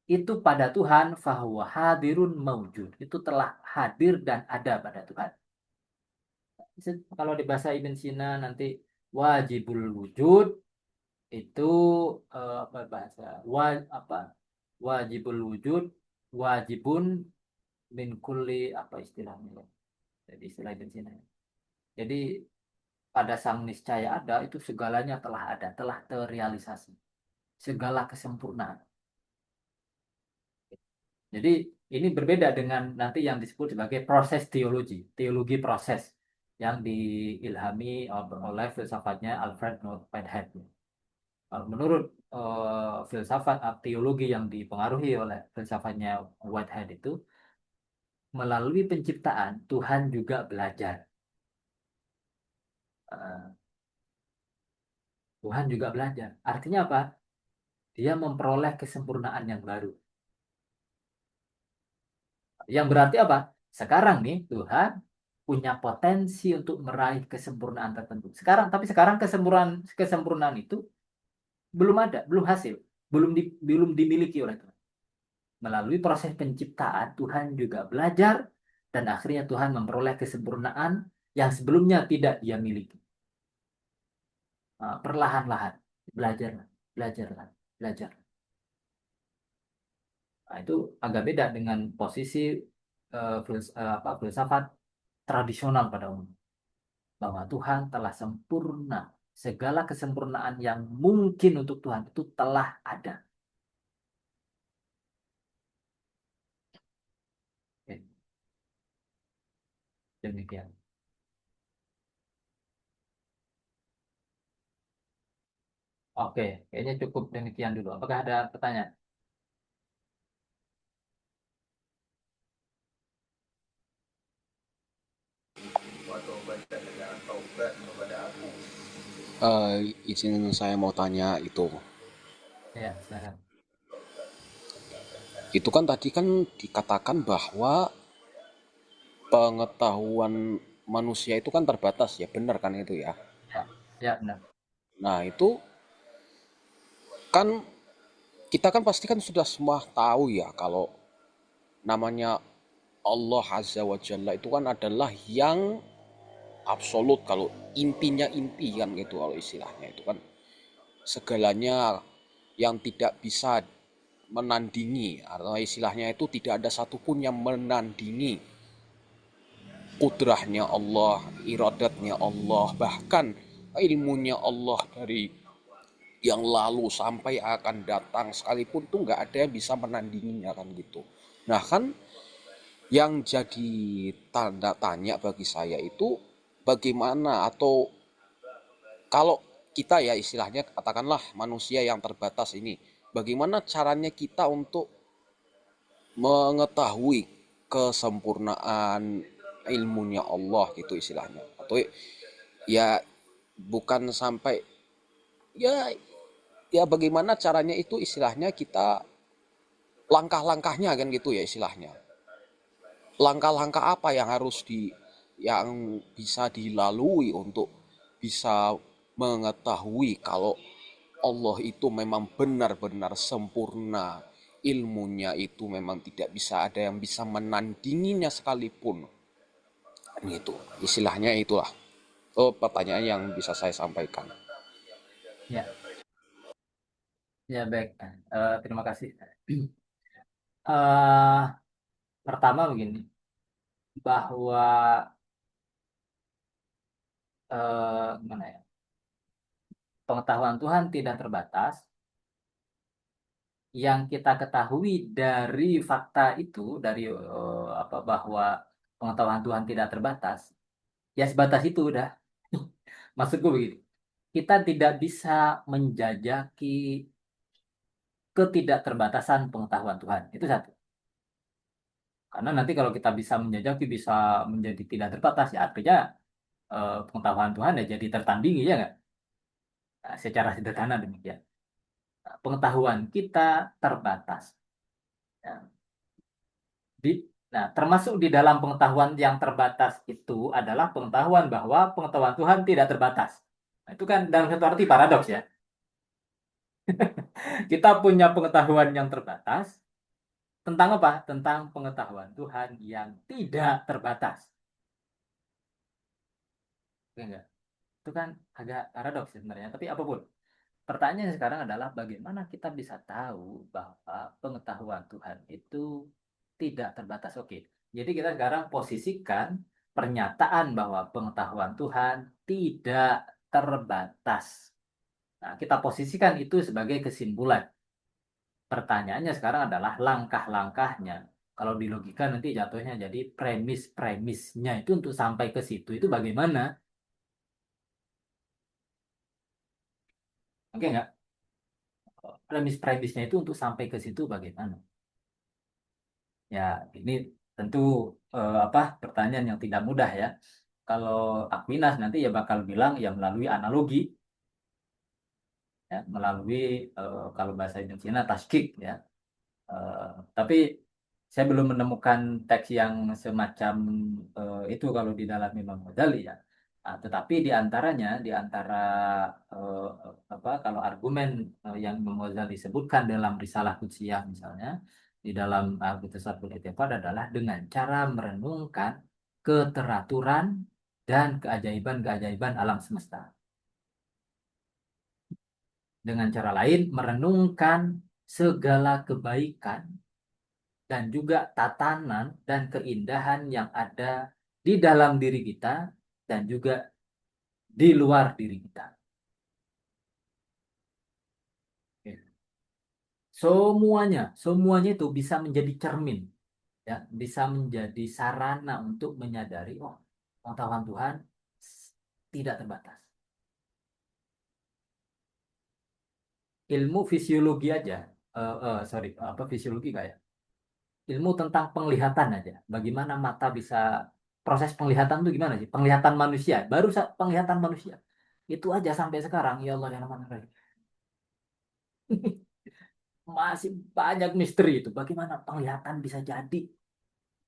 itu pada Tuhan fahuwa hadirun maujud. Itu telah hadir dan ada pada Tuhan. Kalau di bahasa Ibn Sina nanti wajibul wujud itu apa bahasa apa wajibul wujud wajibun min kulli apa istilahnya ya. Jadi istilah Ibn Sina. Jadi pada sang niscaya ada itu segalanya telah ada, telah terrealisasi. Segala kesempurnaan. Jadi ini berbeda dengan nanti yang disebut sebagai proses teologi, teologi proses yang diilhami oleh filsafatnya Alfred North Whitehead. Menurut filsafat teologi yang dipengaruhi oleh filsafatnya Whitehead itu, melalui penciptaan Tuhan juga belajar. Eh, Tuhan juga belajar. Artinya apa? Dia memperoleh kesempurnaan yang baru. Yang berarti apa? Sekarang nih Tuhan punya potensi untuk meraih kesempurnaan tertentu. Tapi sekarang kesempurnaan kesempurnaan itu belum ada, belum hasil, belum dimiliki oleh Tuhan. Melalui proses penciptaan Tuhan juga belajar dan akhirnya Tuhan memperoleh kesempurnaan yang sebelumnya tidak dia miliki. Perlahan-lahan belajar, belajar, belajar. Nah, itu agak beda dengan posisi filsafat tradisional pada umumnya. Bahwa Tuhan telah sempurna. Segala kesempurnaan yang mungkin untuk Tuhan itu telah ada. Oke, demikian. Oke, kayaknya cukup demikian dulu. Apakah ada pertanyaan? Izin saya mau tanya Ya, silakan. itu kan tadi kan dikatakan bahwa pengetahuan manusia itu kan terbatas ya, benar kan itu ya? Ya, ya benar. Nah itu kan kita kan pasti kan sudah semua tahu ya kalau namanya Allah Azza wa Jalla itu kan adalah yang absolut, kalau intinya inti kan gitu, kalau istilahnya itu kan segalanya yang tidak bisa menandingi, atau istilahnya itu tidak ada satupun yang menandingi kudrahnya Allah, iradatnya Allah, bahkan ilmunya Allah dari yang lalu sampai akan datang sekalipun tuh nggak ada yang bisa menandinginya kan gitu. Nah kan yang jadi tanda tanya bagi saya itu bagaimana, atau kalau kita ya istilahnya katakanlah manusia yang terbatas ini, bagaimana caranya kita untuk mengetahui kesempurnaan ilmunya Allah gitu istilahnya, atau ya bukan sampai ya ya bagaimana caranya itu istilahnya kita langkah-langkahnya kan gitu ya istilahnya, langkah-langkah apa yang harus yang bisa dilalui untuk bisa mengetahui kalau Allah itu memang benar-benar sempurna, ilmunya itu memang tidak bisa ada yang bisa menandinginya sekalipun gitu istilahnya. Itulah pertanyaan yang bisa saya sampaikan. Ya, Ya baik. Terima kasih. Eh, Pertama begini, bahwa gimana ya, pengetahuan Tuhan tidak terbatas. Yang kita ketahui dari fakta itu, dari apa, bahwa pengetahuan Tuhan tidak terbatas, ya sebatas itu udah. Maksudku begini, kita tidak bisa menjajaki ketidakterbatasan pengetahuan Tuhan. Itu satu. Karena nanti kalau kita bisa menjajaki, bisa menjadi tidak terbatas, ya artinya pengetahuan Tuhan ya jadi tertandingi, ya nggak? Nah, secara sederhana demikian. Nah, pengetahuan kita terbatas. Ya. Nah, termasuk di dalam pengetahuan yang terbatas itu adalah pengetahuan bahwa pengetahuan Tuhan tidak terbatas. Nah, itu kan dalam satu arti paradoks ya. Kita punya pengetahuan yang terbatas tentang apa? Tentang pengetahuan Tuhan yang tidak terbatas. Oke, enggak? Itu kan agak paradoks sebenarnya. Tapi apapun. Pertanyaannya sekarang adalah bagaimana kita bisa tahu bahwa pengetahuan Tuhan itu tidak terbatas. Oke, jadi kita sekarang posisikan pernyataan bahwa pengetahuan Tuhan tidak terbatas. Nah, kita posisikan itu sebagai kesimpulan. Pertanyaannya sekarang adalah langkah-langkahnya. Kalau di logika nanti jatuhnya jadi premis-premisnya itu untuk sampai ke situ itu bagaimana? Oke nggak? Premis-premisnya itu untuk sampai ke situ bagaimana? Ya, ini tentu apa, pertanyaan yang tidak mudah ya. Kalau Aquinas nanti ya bakal bilang ya melalui analogi, ya, melalui kalau bahasa Indonesia taskik ya. Eh, tapi saya belum menemukan teks yang semacam itu kalau di dalam Imam Ghazali ya. Ah, tetapi di antaranya, di antara eh, apa, kalau argumen yang Imam Ghazali sebutkan dalam Risalah Qudsiyah misalnya, di dalam Al-Mutasawwiful I'tiqad adalah dengan cara merenungkan keteraturan dan keajaiban-keajaiban alam semesta. Dengan cara lain, merenungkan segala kebaikan dan juga tatanan dan keindahan yang ada di dalam diri kita dan juga di luar diri kita. Oke. Semuanya itu bisa menjadi cermin, ya, bisa menjadi sarana untuk menyadari, oh, pengetahuan Tuhan tidak terbatas. Ilmu fisiologi aja, sorry, apa fisiologi kayak ilmu tentang penglihatan aja. Bagaimana mata bisa, proses penglihatan itu gimana sih? Penglihatan manusia, baru penglihatan manusia. Itu aja sampai sekarang, ya Allah yang Rahman. Masih banyak misteri itu. Bagaimana penglihatan bisa jadi?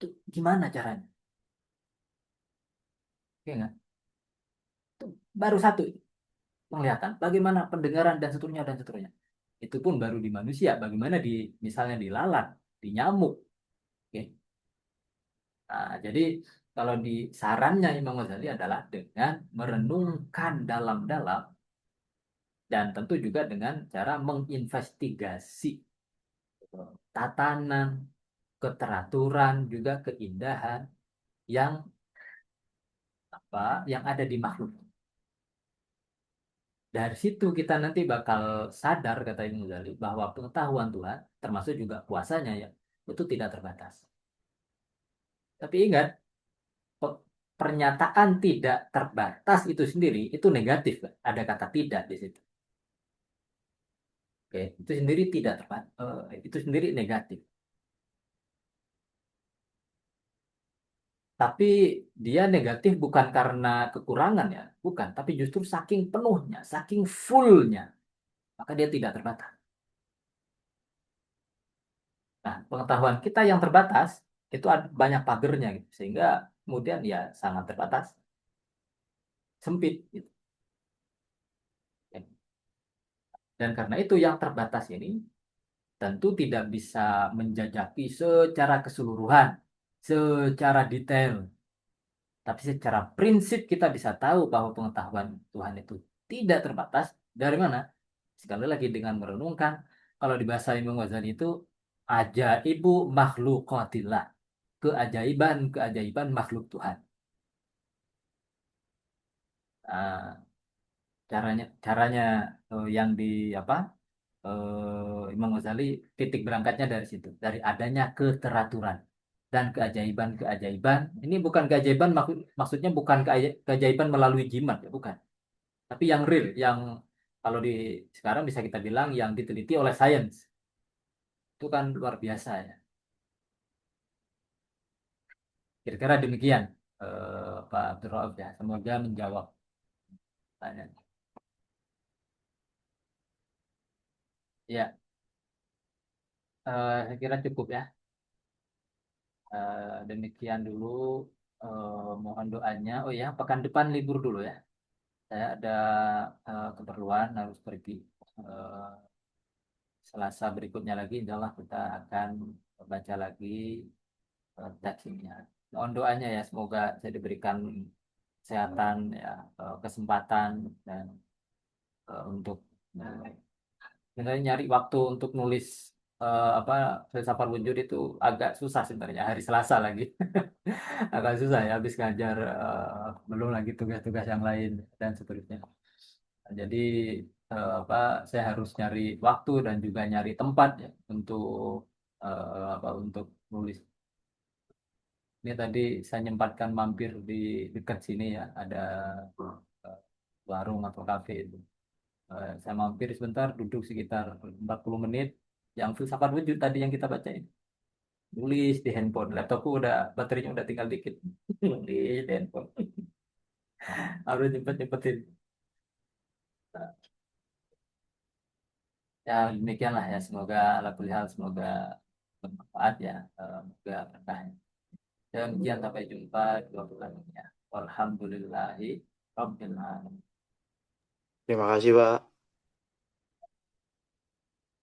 Itu gimana caranya? Oke nggak? Itu baru satu itu, penglihatan. Bagaimana pendengaran dan seterusnya dan seterusnya. Itu pun baru di manusia. Bagaimana di, misalnya di lalat, di nyamuk. Oke. Nah, jadi kalau di sarannya Imam Ghazali adalah dengan merenungkan dalam-dalam dan tentu juga dengan cara menginvestigasi tatanan, keteraturan, juga keindahan yang apa, yang ada di makhluk. Dari situ kita nanti bakal sadar, kata Imam Ghazali, bahwa pengetahuan Tuhan termasuk juga kuasanya ya itu tidak terbatas. Tapi ingat, pernyataan tidak terbatas itu sendiri itu negatif, Pak. Ada kata tidak di situ. Oke, itu sendiri tidak terbatas, itu sendiri negatif. Tapi dia negatif bukan karena kekurangan ya, bukan. Tapi justru saking penuhnya, saking fullnya, maka dia tidak terbatas. Nah, pengetahuan kita yang terbatas itu ada banyak pagernya gitu, sehingga kemudian ya sangat terbatas, sempit gitu. Dan karena itu yang terbatas ini tentu tidak bisa menjajaki secara keseluruhan, secara detail. Tapi secara prinsip kita bisa tahu bahwa pengetahuan Tuhan itu tidak terbatas. Dari mana? Sekali lagi dengan merenungkan kalau di bahasa Imam Ghazali itu ajaibu makhluqatillah, keajaiban makhluk Tuhan. Nah, caranya yang di apa Imam Ghazali titik berangkatnya dari situ, dari adanya keteraturan dan keajaiban-keajaiban. Ini bukan keajaiban maksudnya bukan keajaiban melalui jimat ya, bukan. Tapi yang real, yang kalau di sekarang bisa kita bilang yang diteliti oleh sains. Itu kan luar biasa ya. Kira-kira demikian Pak Abdul Rauf ya. Semoga menjawab pertanyaan. Ya, saya kira cukup ya. Demikian dulu. Mohon doanya. Oh ya, pekan depan libur dulu ya. Saya ada keperluan harus pergi. Eh, Selasa berikutnya lagi, insya Allah kita akan baca lagi teksnya. Mohon doanya ya, semoga saya diberikan kesehatan, ya, kesempatan dan untuk sebenarnya nyari waktu untuk nulis apa filsafat wujud itu agak susah sebenarnya hari Selasa lagi. Agak susah ya habis ngajar belum lagi tugas-tugas yang lain dan seterusnya. Jadi apa saya harus nyari waktu dan juga nyari tempat ya untuk apa untuk nulis. Ini tadi saya nyempatkan mampir di dekat sini ya ada eh, warung atau kafe itu. Saya mampir sebentar duduk sekitar 40 menit yang filsafat wujud tadi yang kita bacain. Nulis di handphone. Laptopku udah baterainya udah tinggal dikit. Nulis di handphone. Harus cepet-cepetin. Ya demikianlah ya. Semoga ala kulli hal semoga bermanfaat ya. Semoga berkah. Demikian sampai jumpa dua bulan ya. Alhamdulillahi Rabbil Alamin. Terima kasih, Pak.